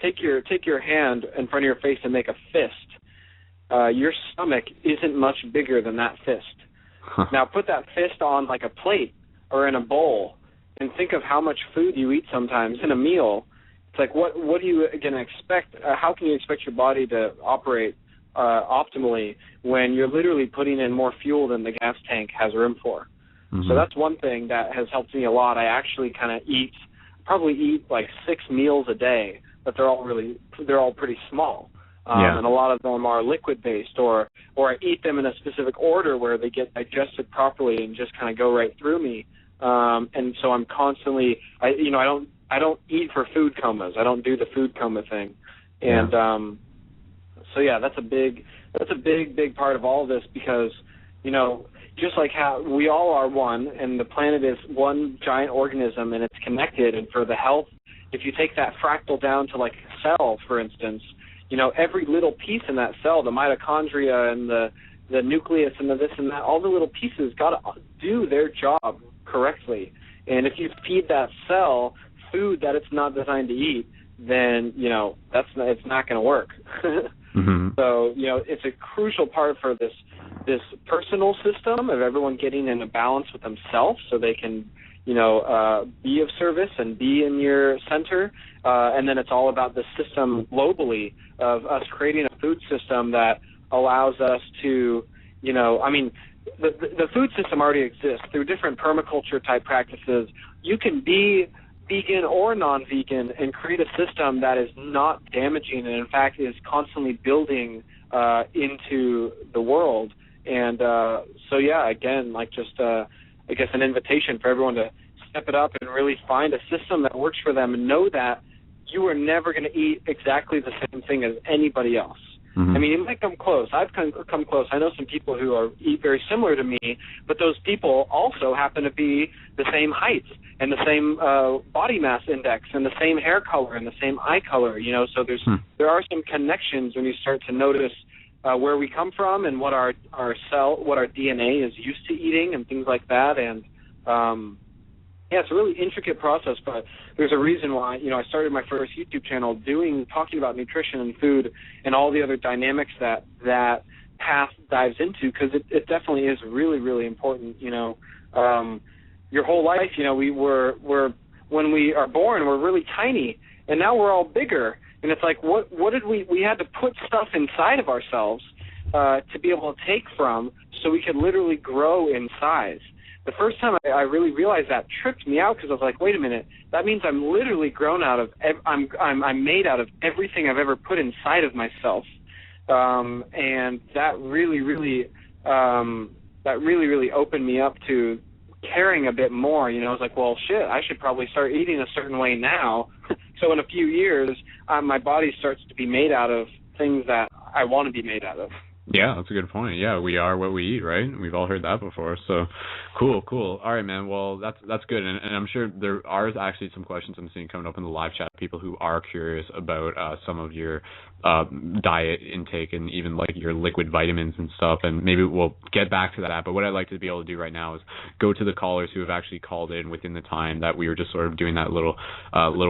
take your hand in front of your face and make a fist. Your stomach isn't much bigger than that fist. Now put that fist on like a plate or in a bowl and think of how much food you eat sometimes in a meal. It's like, what are you going to expect? How can you expect your body to operate optimally when you're literally putting in more fuel than the gas tank has room for? So that's one thing that has helped me a lot. I actually kind of probably eat like 6 meals a day, but they're all pretty small. And a lot of them are liquid-based, or I eat them in a specific order where they get digested properly and just kind of go right through me. And so I'm constantly, I don't eat for food comas. I don't do the food coma thing. And so yeah, that's a big part of all of this because, you know, just like how we all are one, and the planet is one giant organism, and it's connected. And for the health, if you take that fractal down to like a cell, for instance, you know, every little piece in that cell, the mitochondria and the nucleus and the this and that, all the little pieces got to do their job correctly. And if you feed that cell food that it's not designed to eat, then, you know, it's not going to work. So, you know, it's a crucial part for this personal system of everyone getting in a balance with themselves so they can, you know, be of service and be in your center. And then it's all about the system globally of us creating a food system that allows us to, you know, I mean, the food system already exists through different permaculture type practices. You can be vegan or non-vegan and create a system that is not damaging and in fact is constantly building into the world. And so yeah, again, like just I guess an invitation for everyone to step it up and really find a system that works for them and know that you are never going to eat exactly the same thing as anybody else. I mean, it might come close. I've come close. I know some people who eat very similar to me, but those people also happen to be the same height and the same body mass index and the same hair color and the same eye color, you know. So there are some connections when you start to notice where we come from and what our DNA is used to eating and things like that. And yeah, it's a really intricate process, but there's a reason why, you know, I started my first YouTube channel talking about nutrition and food and all the other dynamics that path dives into, because it definitely is really, really important. You know, your whole life, you know, when we are born, we're really tiny, and now we're all bigger. And it's like, what did we had to put stuff inside of ourselves to be able to take from so we could literally grow in size. The first time I really realized that tripped me out because I was like, wait a minute, that means I'm literally grown out of, I'm made out of everything I've ever put inside of myself. And that really, really opened me up to caring a bit more. You know, I was like, well, shit, I should probably start eating a certain way now. So in a few years, my body starts to be made out of things that I want to be made out of. Yeah, that's a good point. Yeah, we are what we eat, right? We've all heard that before. So, cool. All right, man. Well, that's good, and I'm sure there are actually some questions I'm seeing coming up in the live chat. People who are curious about some of your diet intake and even like your liquid vitamins and stuff, and maybe we'll get back to that. But what I'd like to be able to do right now is go to the callers who have actually called in within the time that we were just sort of doing that little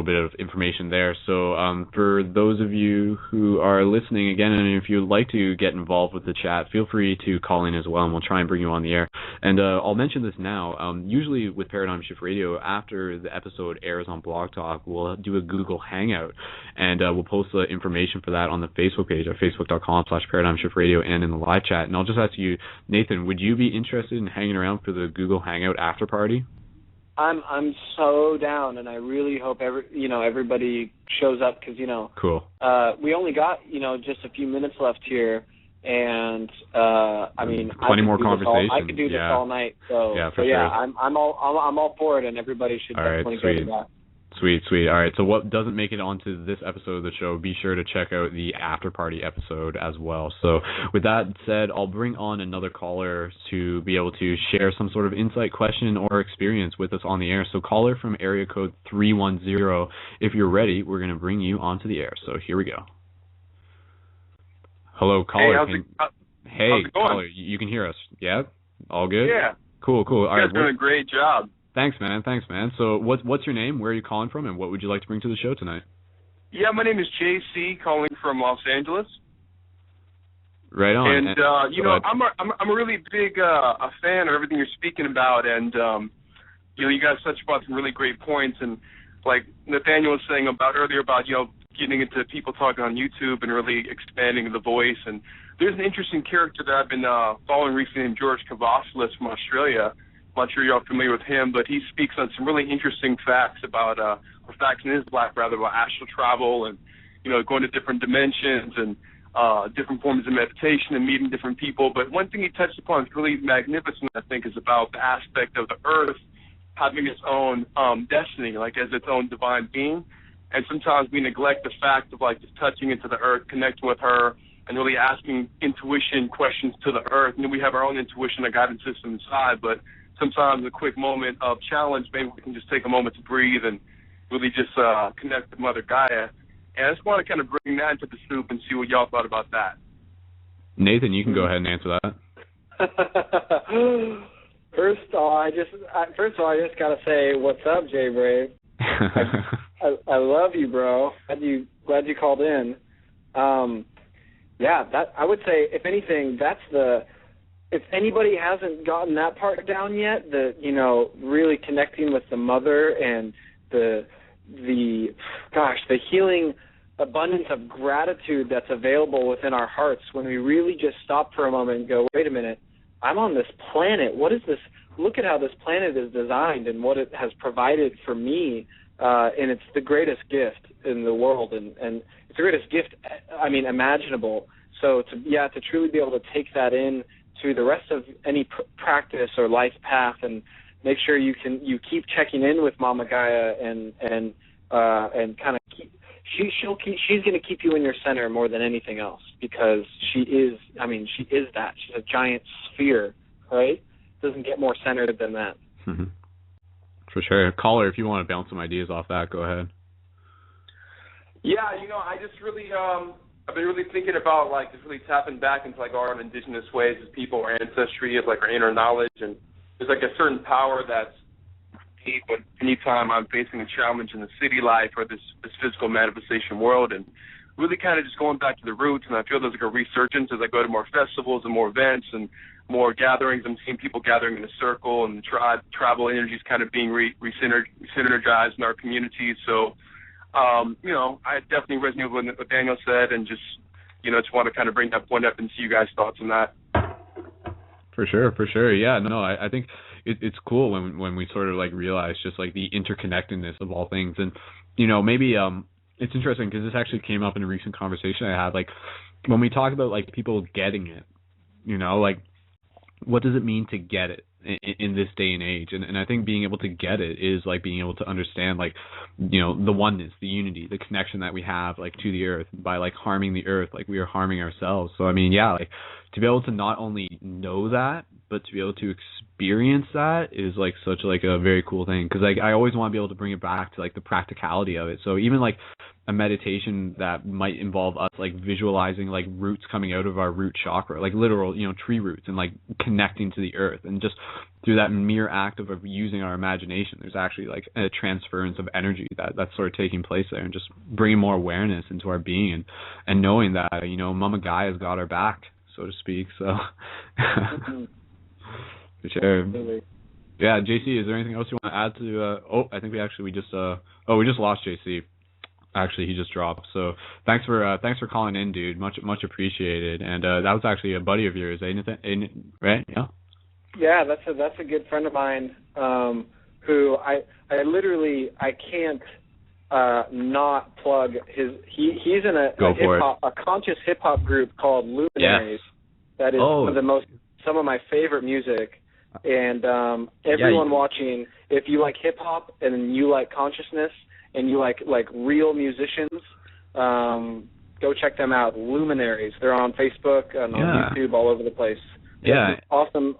bit of information there. So, for those of you who are listening again, and if you'd like to get involved with the chat, feel free to call in as well, and we'll try and bring you on the air. And I'll mention this now. Usually with Paradigm Shift Radio, after the episode airs on Blog Talk, we'll do a Google Hangout, and we'll post the information for that on the Facebook page at facebook.com/Paradigm Shift Radio and in the live chat. And I'll just ask you, Nathan, would you be interested in hanging around for the Google Hangout after party? I'm so down, and I really hope everybody shows up because cool. We only got just a few minutes left here. And plenty more conversation. I could do this all night. So sure. I'm all for it, and everybody should definitely go to that. Sweet. All right. So what doesn't make it onto this episode of the show, be sure to check out the after party episode as well. So with that said, I'll bring on another caller to be able to share some sort of insight, question, or experience with us on the air. So caller from area code 310, if you're ready, we're going to bring you onto the air. So here we go. Hello, caller. Hey, how's it going? Caller, you can hear us. Yeah? All good? Yeah. Cool. You guys are doing a great job. Thanks, man. So what's your name? Where are you calling from? And what would you like to bring to the show tonight? Yeah, my name is JC, calling from Los Angeles. Right on. And, I'm a really big a fan of everything you're speaking about. And, you guys touched about some really great points. And like Nathaniel was saying earlier about, getting into people talking on YouTube and really expanding the voice. And there's an interesting character that I've been following recently named George Cavassalis from Australia. I'm not sure you're all familiar with him, but he speaks on some really interesting facts about, facts in his life rather, about astral travel and, going to different dimensions and different forms of meditation and meeting different people. But one thing he touched upon is really magnificent, I think, is about the aspect of the earth having its own destiny, like as its own divine being. And sometimes we neglect the fact of like just touching into the earth, connecting with her, and really asking intuition questions to the earth. And then we have our own intuition, a guidance system inside. But sometimes a quick moment of challenge, maybe we can just take a moment to breathe and really just connect with Mother Gaia. And I just want to kind of bring that into the soup and see what y'all thought about that. Nathan, you can go ahead and answer that. First of all, I just gotta say, what's up, Jay Brave? I love you, bro. Glad you called in. That I would say, if anything, if anybody hasn't gotten that part down yet, really connecting with the mother and the healing abundance of gratitude that's available within our hearts when we really just stop for a moment and go, wait a minute, I'm on this planet. What is this? Look at how this planet is designed and what it has provided for me. And it's the greatest gift in the world, and it's the greatest gift, imaginable. So to truly be able to take that in to the rest of any practice or life path, and make sure you keep checking in with Mama Gaia and kind of she's going to keep you in your center more than anything else, because she is that. She's a giant sphere, right? Doesn't get more centered than that. Mm-hmm. For sure. Caller, if you want to bounce some ideas off that, go ahead. Yeah, I just really, I've been really thinking about, like, just really tapping back into, like, our own indigenous ways as people, our ancestry, of, like, our inner knowledge. And there's, like, a certain power that's deep, but anytime I'm facing a challenge in the city life or this physical manifestation world, and really kind of just going back to the roots. And I feel there's, like, a resurgence as I go to more festivals and more events and more gatherings. I'm seeing people gathering in a circle, and tribal energies kind of being re-synergized in our communities. So, I definitely resonate with what Daniel said, and just want to kind of bring that point up and see you guys' thoughts on that. For sure. Yeah, no, I think it's cool when we sort of like realize just like the interconnectedness of all things. And, maybe it's interesting because this actually came up in a recent conversation I had. Like, when we talk about like people getting it, like, what does it mean to get it? in this day and age. And I think being able to get it is like being able to understand, like, you know, the oneness, the unity, the connection that we have, like, to the earth. By like harming the earth, like, we are harming ourselves. So I mean, yeah, like, to be able to not only know that, but to be able to experience that is like such like a very cool thing. Because like I always want to be able to bring it back to like the practicality of it. So even like a meditation that might involve us like visualizing like roots coming out of our root chakra, like literal, you know, tree roots, and like connecting to the earth, and just through that mere act of using our imagination, there's actually like a transference of energy that's sort of taking place there, and just bringing more awareness into our being, and knowing that, you know, Mama Gaia's got our back, so to speak. So for sure. Yeah, JC, is there anything else you want to add to? I think we just lost JC. Actually, he just dropped. So thanks for calling in, dude. Much appreciated. And that was actually a buddy of yours, right? Yeah. Yeah, that's a good friend of mine. Who I can't not plug his. He's in a conscious hip hop group called Luminaries. Yes. That is some of my favorite music. And everyone watching, if you like hip hop and you like consciousness, and you like real musicians, go check them out. Luminaries. They're on Facebook and on YouTube, all over the place. Yeah. Awesome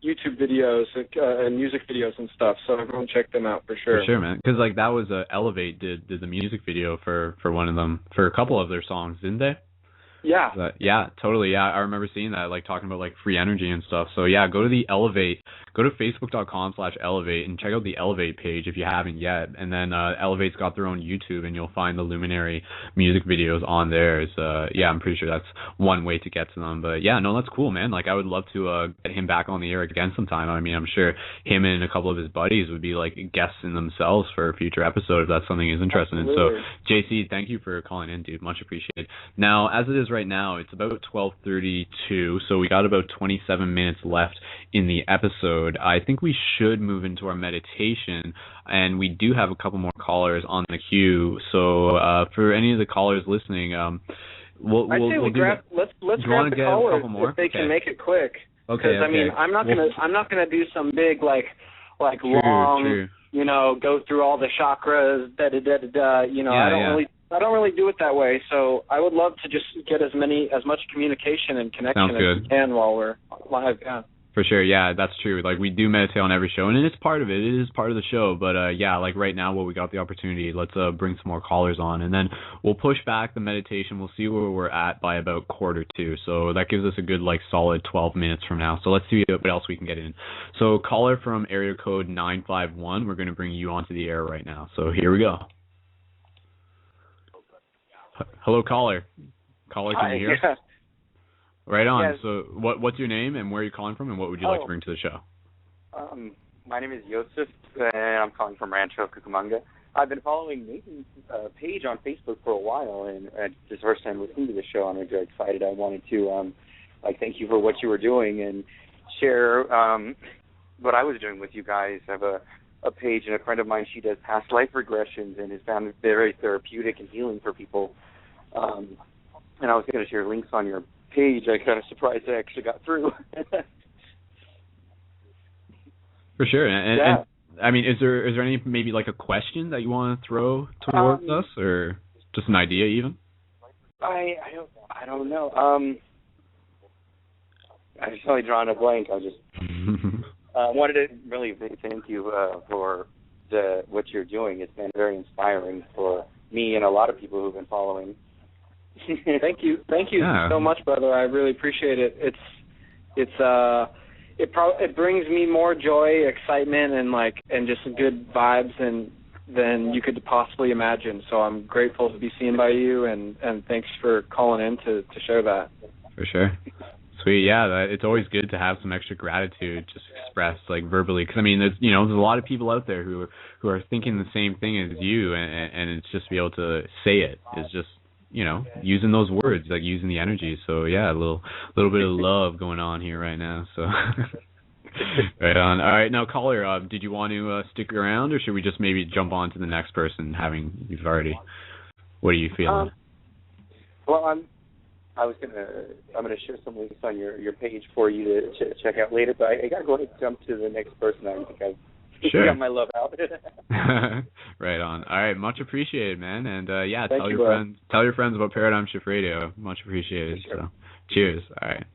YouTube videos and music videos and stuff. So everyone check them out for sure. For sure, man. Because like that was Elevate did the music video for one of them, for a couple of their songs, didn't they? Yeah. Yeah, totally. Yeah, I remember seeing that, like talking about like free energy and stuff. So yeah, go to the Elevate. Go to facebook.com/elevate and check out the Elevate page if you haven't yet. And then Elevate's got their own YouTube, and you'll find the Luminary music videos on there. Yeah, I'm pretty sure that's one way to get to them. But yeah, no, that's cool, man. Like I would love to get him back on the air again sometime. I mean, I'm sure him and a couple of his buddies would be like guests in themselves for a future episode if that's something he's interested in. So JC, thank you for calling in, dude. Much appreciated. Now, as it is right now, it's about 12:32, so we got about 27 minutes left in the episode. I think we should move into our meditation, and we do have a couple more callers on the queue. So for any of the callers listening, let's grab the callers if they can make it quick. Okay. Because I mean, I'm not gonna do some big long, you know, go through all the chakras, you know. I don't really do it that way, so I would love to just get as much communication and connection as we can while we're live. Yeah. For sure, yeah, that's true. Like we do meditate on every show, and it's part of it. It is part of the show, but yeah, like right now, while we got the opportunity, let's bring some more callers on, and then we'll push back the meditation. We'll see where we're at by about 1:45. So that gives us a good solid 12 minutes from now. So let's see what else we can get in. So caller from area code 951, we're going to bring you onto the air right now. So here we go. Hello, caller. Caller, can you hear us? Right on. Yes. So what's your name and where are you calling from, and what would you like to bring to the show? My name is Yosef, and I'm calling from Rancho Cucamonga. I've been following Nathan's page on Facebook for a while, and this is the first time listening to the show. I'm very excited. I wanted to thank you for what you were doing and share what I was doing with you guys. I have a page, and a friend of mine, she does past life regressions and has found it very therapeutic and healing for people. And I was going to share links on your page. I kind of surprised I actually got through. For sure. And I mean, is there any maybe like a question that you want to throw towards us, or just an idea even? I don't know. I just totally drawn a blank. I just wanted to really thank you for what you're doing. It's been very inspiring for me and a lot of people who've been following. Thank you so much, brother. I really appreciate it. It brings me more joy, excitement, and just good vibes than you could possibly imagine. So I'm grateful to be seen by you, and thanks for calling in to share that. For sure. Sweet, yeah. It's always good to have some extra gratitude just expressed verbally, because I mean, there's a lot of people out there who are thinking the same thing as you, and it's just to be able to say it is just using those words, using the energy. So yeah, a little bit of love going on here right now. So right on. All right, now caller, did you want to stick around, or should we just maybe jump on to the next person? What are you feeling? Well, I'm gonna share some links on your page for you to check out later. But I gotta go ahead and jump to the next person. I think I've got my love out. Right on. All right, much appreciated, man. And tell your friends about Paradigm Shift Radio. Much appreciated. Sure. So, cheers. All right.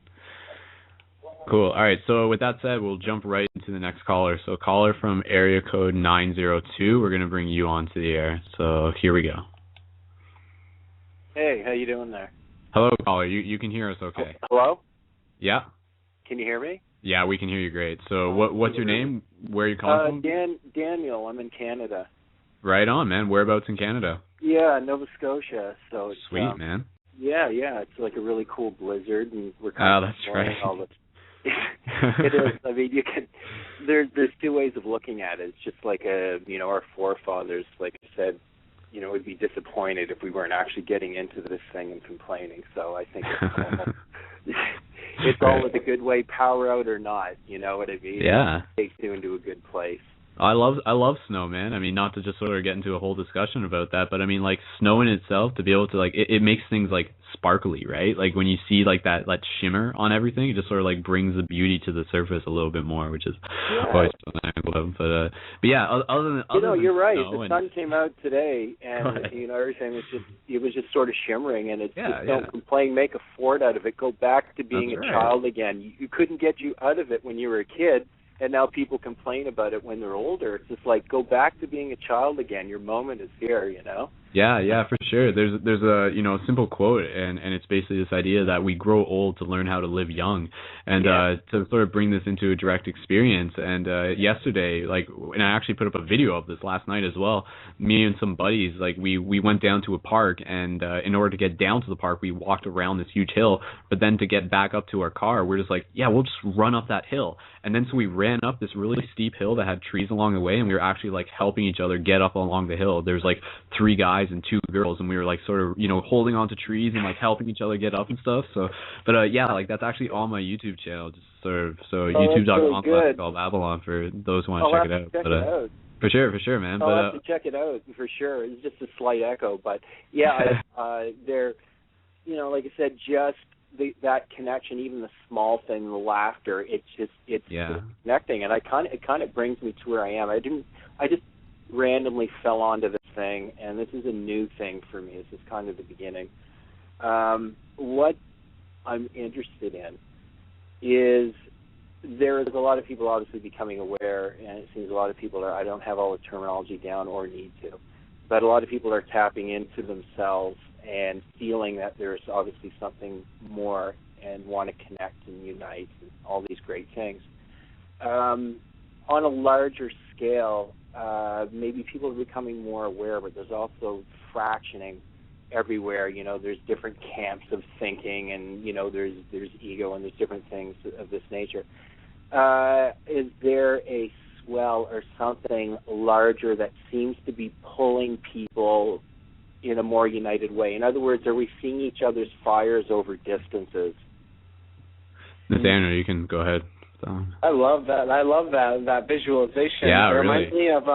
Cool. All right. So with that said, we'll jump right into the next caller. So caller from area code 902. We're gonna bring you onto the air. So here we go. Hey, how you doing there? Hello, caller. You can hear us okay? Hello? Yeah. Can you hear me? Yeah, we can hear you great. So what's your name? Where are you calling from? Daniel. I'm in Canada. Right on, man. Whereabouts in Canada? Yeah, Nova Scotia. So it's, sweet, man. Yeah. It's like a really cool blizzard, and we're kind of that's right. all the. It is. I mean, you can. There's two ways of looking at it. It's just like our forefathers, like I said, would be disappointed if we weren't actually getting into this thing and complaining. So I think it's all with a good way, power out or not. You know what I mean? Yeah. It takes you into a good place. I love snow, man. I mean, not to just sort of get into a whole discussion about that, but I mean, like, snow in itself, to be able to, like, it makes things, like, sparkly, right? Like, when you see, like, that shimmer on everything, it just sort of, like, brings the beauty to the surface a little bit more, which is always something I love. But yeah, other than you're right. The sun came out today, and, everything was just sort of shimmering, and it's don't complain, make a fort out of it, go back to being child again. You couldn't get you out of it when you were a kid. And now people complain about it when they're older. It's just like, go back to being a child again. Your moment is here, Yeah, for sure. There's a simple quote, and it's basically this idea that we grow old to learn how to live young, and to sort of bring this into a direct experience. And yesterday, and I actually put up a video of this last night as well. Me and some buddies, we went down to a park, and in order to get down to the park, we walked around this huge hill. But then to get back up to our car, we're just like, we'll just run up that hill. And then so we ran up this really steep hill that had trees along the way, and we were actually helping each other get up along the hill. There's 3 guys and 2 girls, and we were sort of holding onto trees and helping each other get up and stuff. So, but that's actually on my YouTube channel, just sort of youtube.com/Babylon for those who want to check it out. Check it out. For sure, man. I'll have to check it out for sure. It's just a slight echo, but they're, like I said, just that connection, even the small thing, the laughter, it's connecting, and it kind of brings me to where I am. I just randomly fell onto this thing, and this is a new thing for me. This is kind of the beginning. What I'm interested in is there's a lot of people obviously becoming aware, and it seems a lot of people I don't have all the terminology down or need to, but a lot of people are tapping into themselves and feeling that there's obviously something more and want to connect and unite and all these great things. On a larger scale, maybe people are becoming more aware, but there's also fractioning everywhere. There's different camps of thinking, and there's ego, and there's different things of this nature. Is there a swell or something larger that seems to be pulling people in a more united way? In other words, are we seeing each other's fires over distances? Nathaniel, you can go ahead. I love that. I love that visualization. Yeah, it reminds me of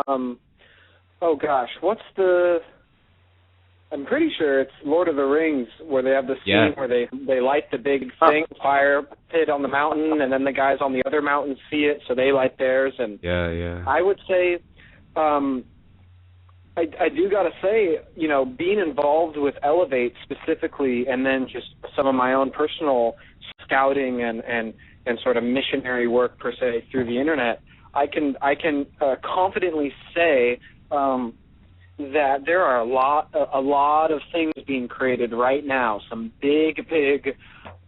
I'm pretty sure it's Lord of the Rings, where they have the scene where they light the big fire pit on the mountain, and then the guys on the other mountain see it, so they light theirs. And I would say, I do got to say, being involved with Elevate specifically, and then just some of my own personal scouting and sort of missionary work per se through the internet, I can confidently say that there are a lot of things being created right now, some big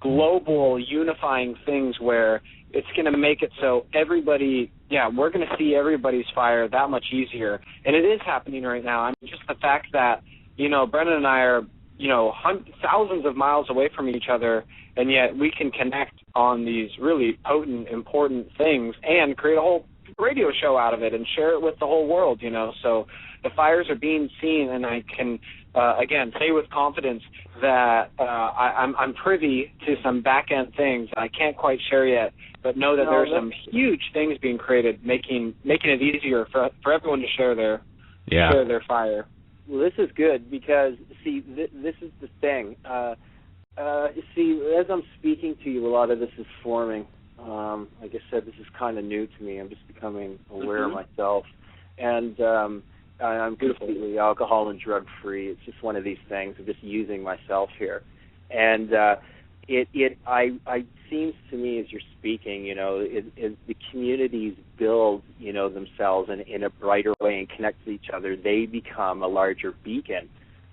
global unifying things where it's going to make it so everybody, we're going to see everybody's fire that much easier. And it is happening right now. I mean, just the fact that, Brendon and I are, thousands of miles away from each other, and yet we can connect on these really potent, important things and create a whole radio show out of it and share it with the whole world, So the fires are being seen, and I can, again, say with confidence that I'm privy to some back-end things I can't quite share yet, but know that there's some huge things being created, making it easier for everyone to share their fire. Well, this is good because, see, this is the thing. You see, as I'm speaking to you, a lot of this is forming. Like I said, this is kind of new to me. I'm just becoming aware of myself. And I'm completely alcohol and drug-free. It's just one of these things. I'm just using myself here. And it seems to me as you're speaking, as the communities build, themselves in a brighter way and connect to each other, they become a larger beacon.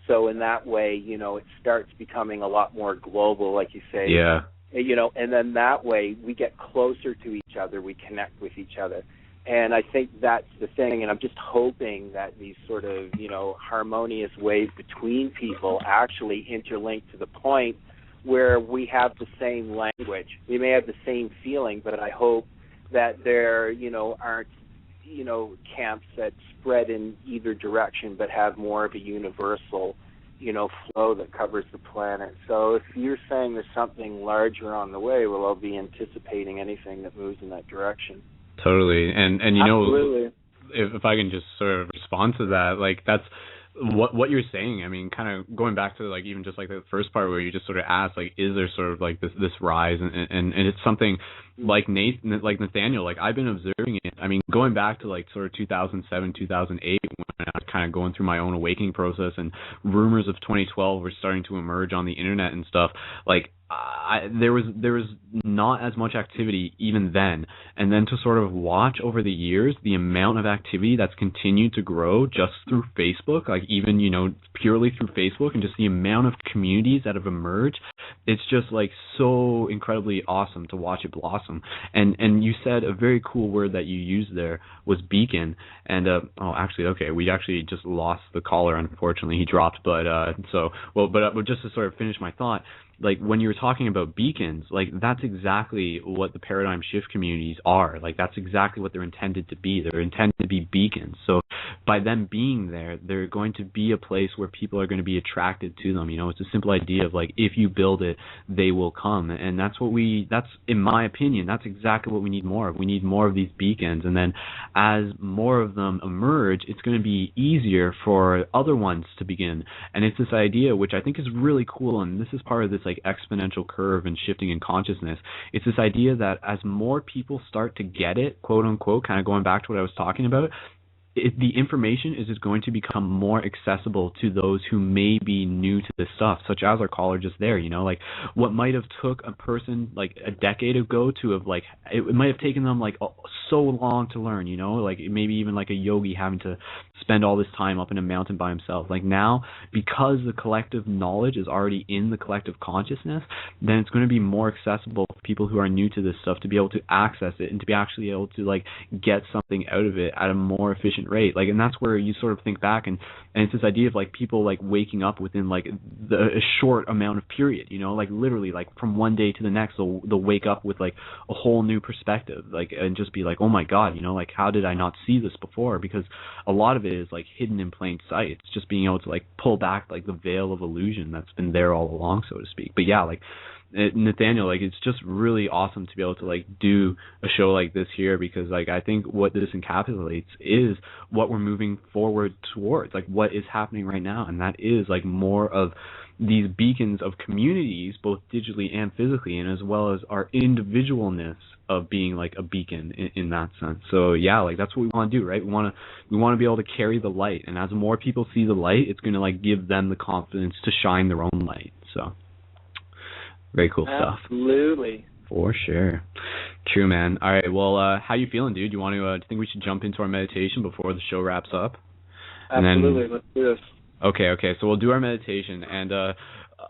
So in that way, it starts becoming a lot more global, like you say. Yeah. And then that way we get closer to each other, we connect with each other. And I think that's the thing, and I'm just hoping that these sort of, harmonious ways between people actually interlink to the point where we have the same language. We may have the same feeling, but I hope that there, aren't, camps that spread in either direction, but have more of a universal, flow that covers the planet. So if you're saying there's something larger on the way, well, I'll be anticipating anything that moves in that direction. Totally. And Absolutely. If I can just sort of respond to that, like that's what you're saying. I mean, kind of going back to like even just like the first part where you just sort of asked, like, is there sort of like this rise, and it's something like Nathaniel, like I've been observing it. I mean, going back to like sort of 2007, 2008, when I was kind of going through my own awakening process, and rumors of 2012 were starting to emerge on the internet and stuff. Like there was not as much activity even then, and then to sort of watch over the years the amount of activity that's continued to grow just through Facebook, like even purely through Facebook, and just the amount of communities that have emerged, it's just like so incredibly awesome to watch it blossom. And you said a very cool word that you used there was beacon, and we actually just lost the caller, unfortunately. He dropped, but just to sort of finish my thought, like when you were talking about beacons, like that's exactly what the paradigm shift communities are. Like that's exactly what they're intended to be. They're intended to be beacons. So by them being there, they're going to be a place where people are going to be attracted to them. It's a simple idea of like, if you build it, they will come. And that's in my opinion, that's exactly what we need more of. We need more of these beacons. And then as more of them emerge, it's going to be easier for other ones to begin. And it's this idea, which I think is really cool. And this is part of this like exponential curve and shifting in consciousness. It's this idea that as more people start to get it, quote unquote, kind of going back to what I was talking about, the information is just going to become more accessible to those who may be new to this stuff, such as our caller just there. Like what might have took a person like a decade ago to have like, it might have taken them like so long to learn, like maybe even like a yogi having to spend all this time up in a mountain by himself. Like now, because the collective knowledge is already in the collective consciousness, then it's going to be more accessible for people who are new to this stuff to be able to access it and to be actually able to like get something out of it at a more efficient rate. Like, and that's where you sort of think back, and it's this idea of like people like waking up within like a short amount of period, like literally like from one day to the next they'll wake up with like a whole new perspective, like, and just be like, oh my god, like how did I not see this before? Because a lot of it is like hidden in plain sight. It's just being able to like pull back like the veil of illusion that's been there all along, so to speak. But yeah, like Nathaniel, like it's just really awesome to be able to like do a show like this here, because like I think what this encapsulates is what we're moving forward towards, like what is happening right now, and that is like more of these beacons of communities, both digitally and physically, and as well as our individualness of being like a beacon in that sense. So yeah, like that's what we want to do, right? We want to be able to carry the light, and as more people see the light, it's going to like give them the confidence to shine their own light. So very cool stuff. Absolutely. For sure. True, man. All right, well, how you feeling, dude? Do you think we should jump into our meditation before the show wraps up? Absolutely. Let's do this. Okay. So we'll do our meditation, and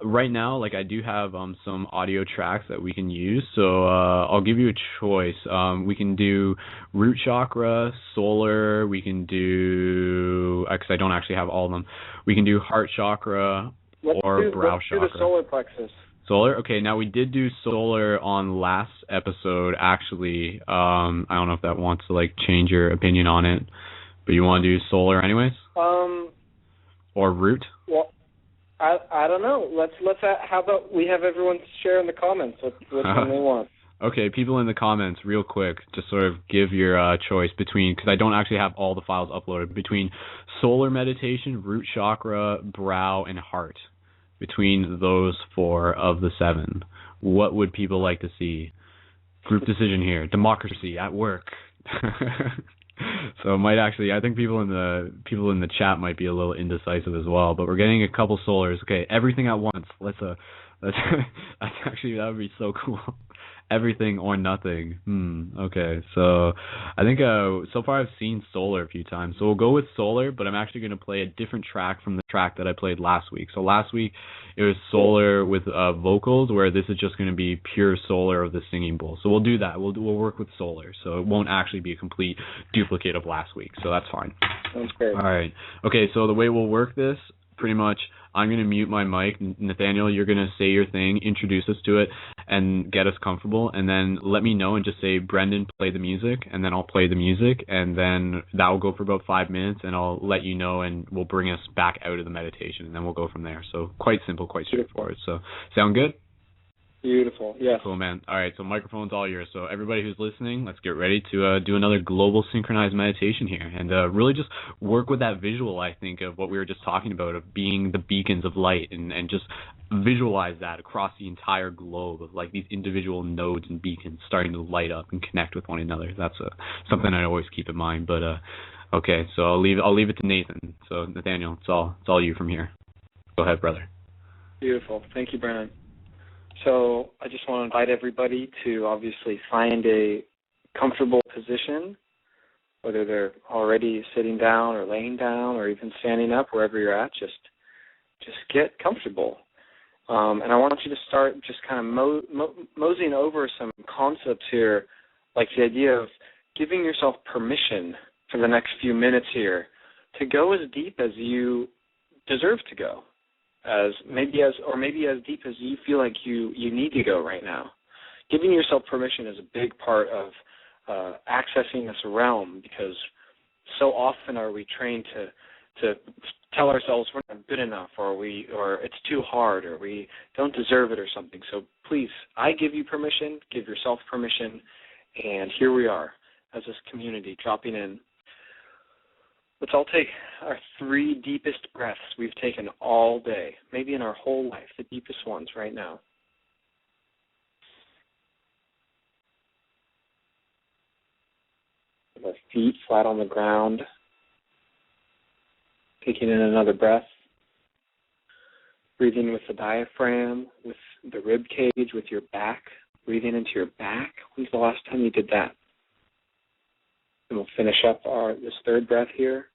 right now, like I do have some audio tracks that we can use. So I'll give you a choice. We can do root chakra, solar. We can do, because I don't actually have all of them. We can do heart chakra or brow chakra. Let's do the solar plexus. Solar? Okay, now we did do solar on last episode, actually. I don't know if that wants to like change your opinion on it, but you want to do solar anyways? Or root? Well, I don't know. Let's how about we have everyone share in the comments what one they want. Okay, people in the comments, real quick, just sort of give your choice between, because I don't actually have all the files uploaded, between solar meditation, root chakra, brow, and heart. between those 4 of the 7, what would people like to see? Group decision here. Democracy at work. So it might actually, I think people in the chat might be a little indecisive as well, but we're getting a couple solars. Okay, everything at once. Let's that's actually, that would be so cool. Everything or nothing. Okay, so I think so far I've seen solar a few times, so we'll go with solar, but I'm actually going to play a different track from the track that I played last week. So last week it was solar with vocals, where this is just going to be pure solar of the singing bowl. So we'll do that. We'll work with solar, so it won't actually be a complete duplicate of last week, so that's fine. Sounds great. All right. Okay, so the way we'll work this, pretty much, I'm going to mute my mic. Nathaniel, you're going to say your thing, introduce us to it, and get us comfortable, and then let me know and just say, Brendon, play the music, and then I'll play the music, and then that will go for about 5 minutes, and I'll let you know, and we'll bring us back out of the meditation, and then we'll go from there. So quite simple, quite straightforward. So sound good? Beautiful, yes. Cool, man. All right, so microphone's all yours. So everybody who's listening, let's get ready to do another global synchronized meditation here, and really just work with that visual, I think, of what we were just talking about, of being the beacons of light, and just visualize that across the entire globe, of like these individual nodes and beacons starting to light up and connect with one another. That's something I always keep in mind. But okay, so I'll leave it to Nathan. So Nathaniel, it's all you from here. Go ahead, brother. Beautiful. Thank you, Brendon. So I just want to invite everybody to obviously find a comfortable position, whether they're already sitting down or laying down or even standing up, wherever you're at. Just get comfortable. And I want you to start just kind of moseying over some concepts here, like the idea of giving yourself permission for the next few minutes here to go as deep as you deserve to go. Maybe as deep as you feel like you need to go right now. Giving yourself permission is a big part of accessing this realm, because so often are we trained to tell ourselves we're not good enough, or it's too hard, or we don't deserve it or something. So please, I give you permission, give yourself permission, and here we are as this community dropping in. Let's all take our 3 deepest breaths we've taken all day, maybe in our whole life, the deepest ones right now. With our feet flat on the ground, taking in another breath, breathing with the diaphragm, with the rib cage, with your back, breathing into your back. When's the last time you did that? And we'll finish up this 3rd breath here.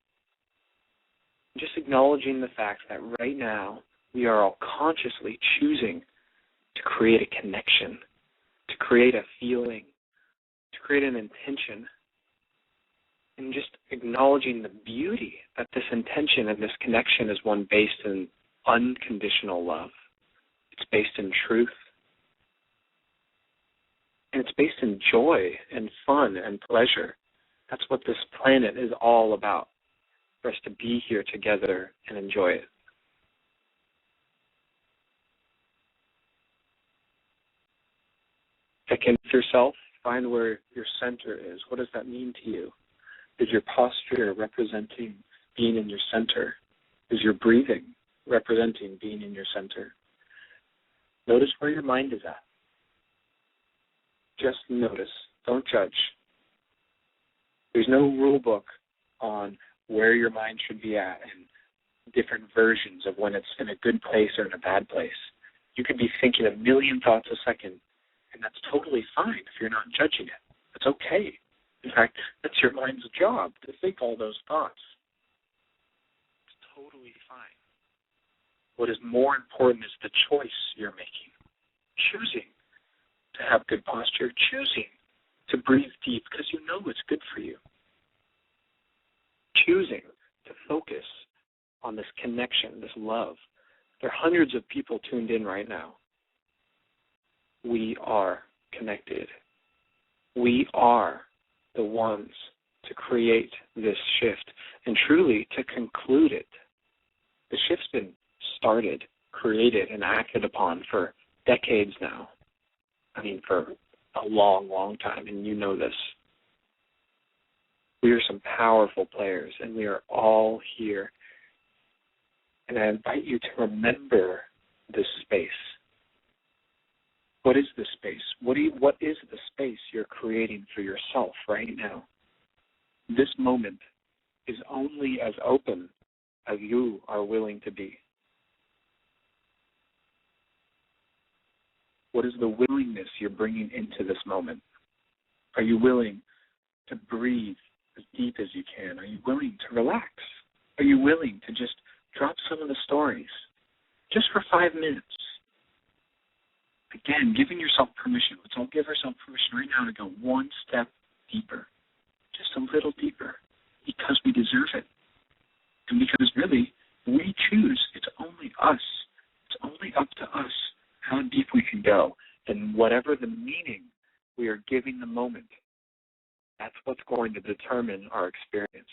Just acknowledging the fact that right now we are all consciously choosing to create a connection, to create a feeling, to create an intention. And just acknowledging the beauty that this intention and this connection is one based in unconditional love. It's based in truth. And it's based in joy and fun and pleasure. That's what this planet is all about, for us to be here together and enjoy it. Check in with yourself. Find where your center is. What does that mean to you? Is your posture representing being in your center? Is your breathing representing being in your center? Notice where your mind is at. Just notice. Don't judge. There's no rule book on where your mind should be at and different versions of when it's in a good place or in a bad place. You could be thinking a million thoughts a second, and that's totally fine if you're not judging it. It's okay. In fact, that's your mind's job, to think all those thoughts. It's totally fine. What is more important is the choice you're making. Choosing to have good posture, choosing to breathe deep because you know it's good for you. Choosing to focus on this connection, this love. There are hundreds of people tuned in right now. We are connected. We are the ones to create this shift and truly to conclude it. The shift's been started, created, and acted upon for decades now. I mean, for a long, long time, and you know this. We are some powerful players, and we are all here. And I invite you to remember this space? What is this space? What is the space you're creating for yourself right now? This moment is only as open as you are willing to be. What is the willingness you're bringing into this moment? Are you willing to breathe as deep as you can? Are you willing to relax? Are you willing to just drop some of the stories just for 5 minutes? Again, giving yourself permission. Let's all give ourselves permission right now to go one step deeper, just a little deeper, because we deserve it. And because really, we choose. It's only us. It's only up to us how deep we can go. And whatever the meaning we are giving the moment, that's what's going to determine our experience.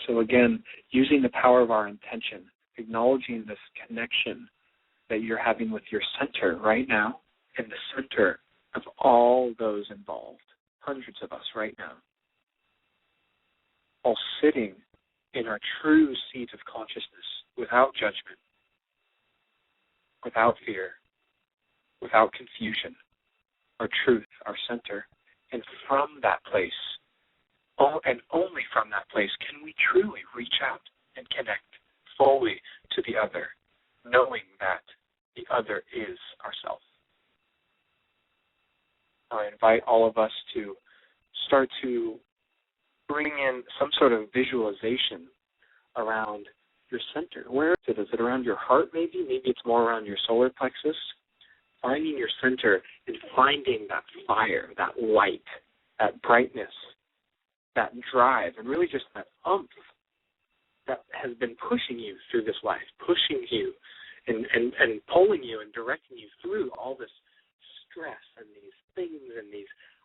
So again, using the power of our intention, acknowledging this connection that you're having with your center right now, and the center of all those involved, hundreds of us right now, all sitting in our true seat of consciousness, without judgment, without fear, without confusion, our truth, our center. And from that place, and only from that place, can we truly reach out and connect fully to the other, knowing that the other is ourself. I invite all of us to start to bring in some sort of visualization around your center. Where is it? Is it around your heart maybe? Maybe it's more around your solar plexus. Finding your center and finding that fire, that light, that brightness, that drive, and really just that oomph that has been pushing you through this life, pushing you and pulling you and directing you through all this stress and these things and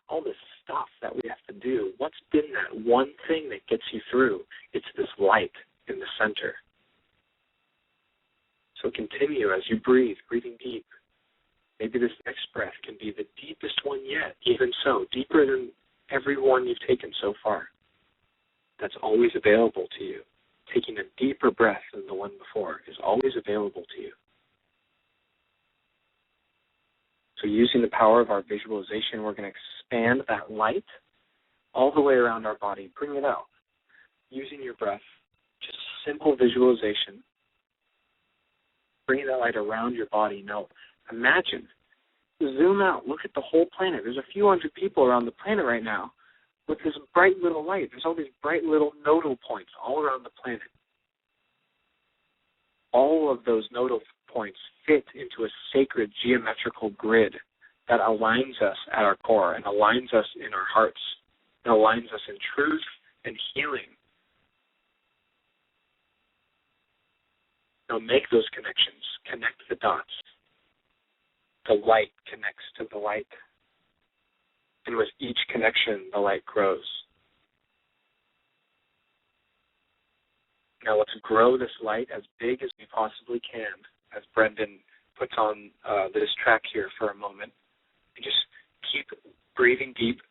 all this stuff that we have to do. What's been that one thing that gets you through? It's this light in the center. So continue as you breathe, breathing deep. Maybe this next breath can be the deepest one yet, even so, deeper than every one you've taken so far. That's always available to you. Taking a deeper breath than the one before is always available to you. So using the power of our visualization, we're going to expand that light all the way around our body. Bring it out. Using your breath, just simple visualization. Bringing that light around your body. Now, imagine, zoom out, look at the whole planet. There's a few hundred people around the planet right now with this bright little light. There's all these bright little nodal points all around the planet. All of those nodal points fit into a sacred geometrical grid that aligns us at our core and aligns us in our hearts and aligns us in truth and healing. Now make those connections. Connect the dots. The light connects to the light. And with each connection, the light grows. Now let's grow this light as big as we possibly can, as Brendon puts on this track here for a moment. And just keep breathing deep,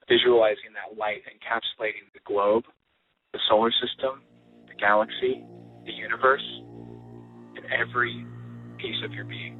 visualizing that light encapsulating the globe, the solar system, the galaxy, the universe, and every piece of your being.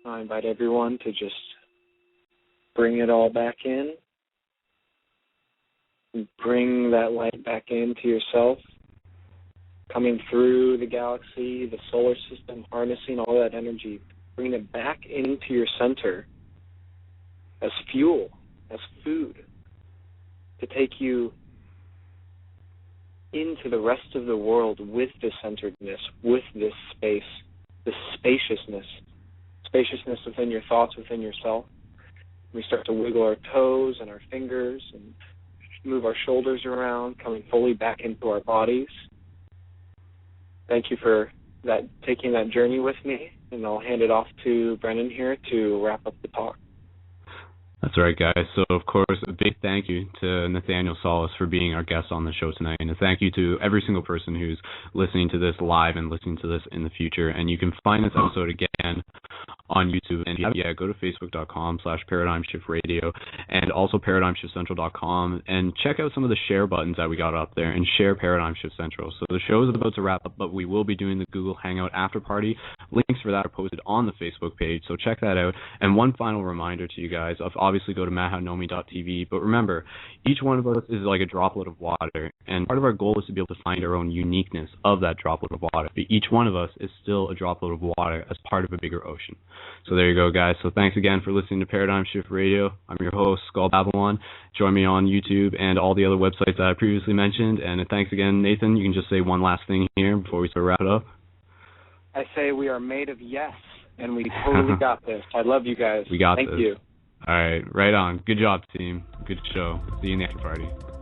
I invite everyone to just bring it all back in. Bring that light back into yourself, coming through the galaxy, the solar system, harnessing all that energy, bringing it back into your center as fuel, as food, to take you into the rest of the world with this centeredness, with this space, this spaciousness within your thoughts, within yourself. We start to wiggle our toes and our fingers and move our shoulders around, coming fully back into our bodies. Thank you for that, taking that journey with me, and I'll hand it off to Brendon here to wrap up the talk. That's right, guys. So, of course, a big thank you to Nathaniel Solace for being our guest on the show tonight, and a thank you to every single person who's listening to this live and listening to this in the future. And you can find this episode again on YouTube, and go to facebook.com/ParadigmShiftRadio and also ParadigmShiftCentral.com and check out some of the share buttons that we got up there and share Paradigm Shift Central. So the show is about to wrap up, but we will be doing the Google Hangout after party. Links for that are posted on the Facebook page, so check that out. And one final reminder to you guys, obviously go to mahanomi.tv, but remember, each one of us is like a droplet of water, and part of our goal is to be able to find our own uniqueness of that droplet of water, but each one of us is still a droplet of water as part of a bigger ocean. So there you go, guys. So thanks again for listening to Paradigm Shift Radio. I'm your host, Skull Babylon. Join me on YouTube and all the other websites that I previously mentioned. And thanks again, Nathan. You can just say one last thing here before we start to wrap it up. I say we are made of yes, and we totally got this. I love you guys. We got this. Thank you. All right, right on. Good job, team. Good show. See you in the after party.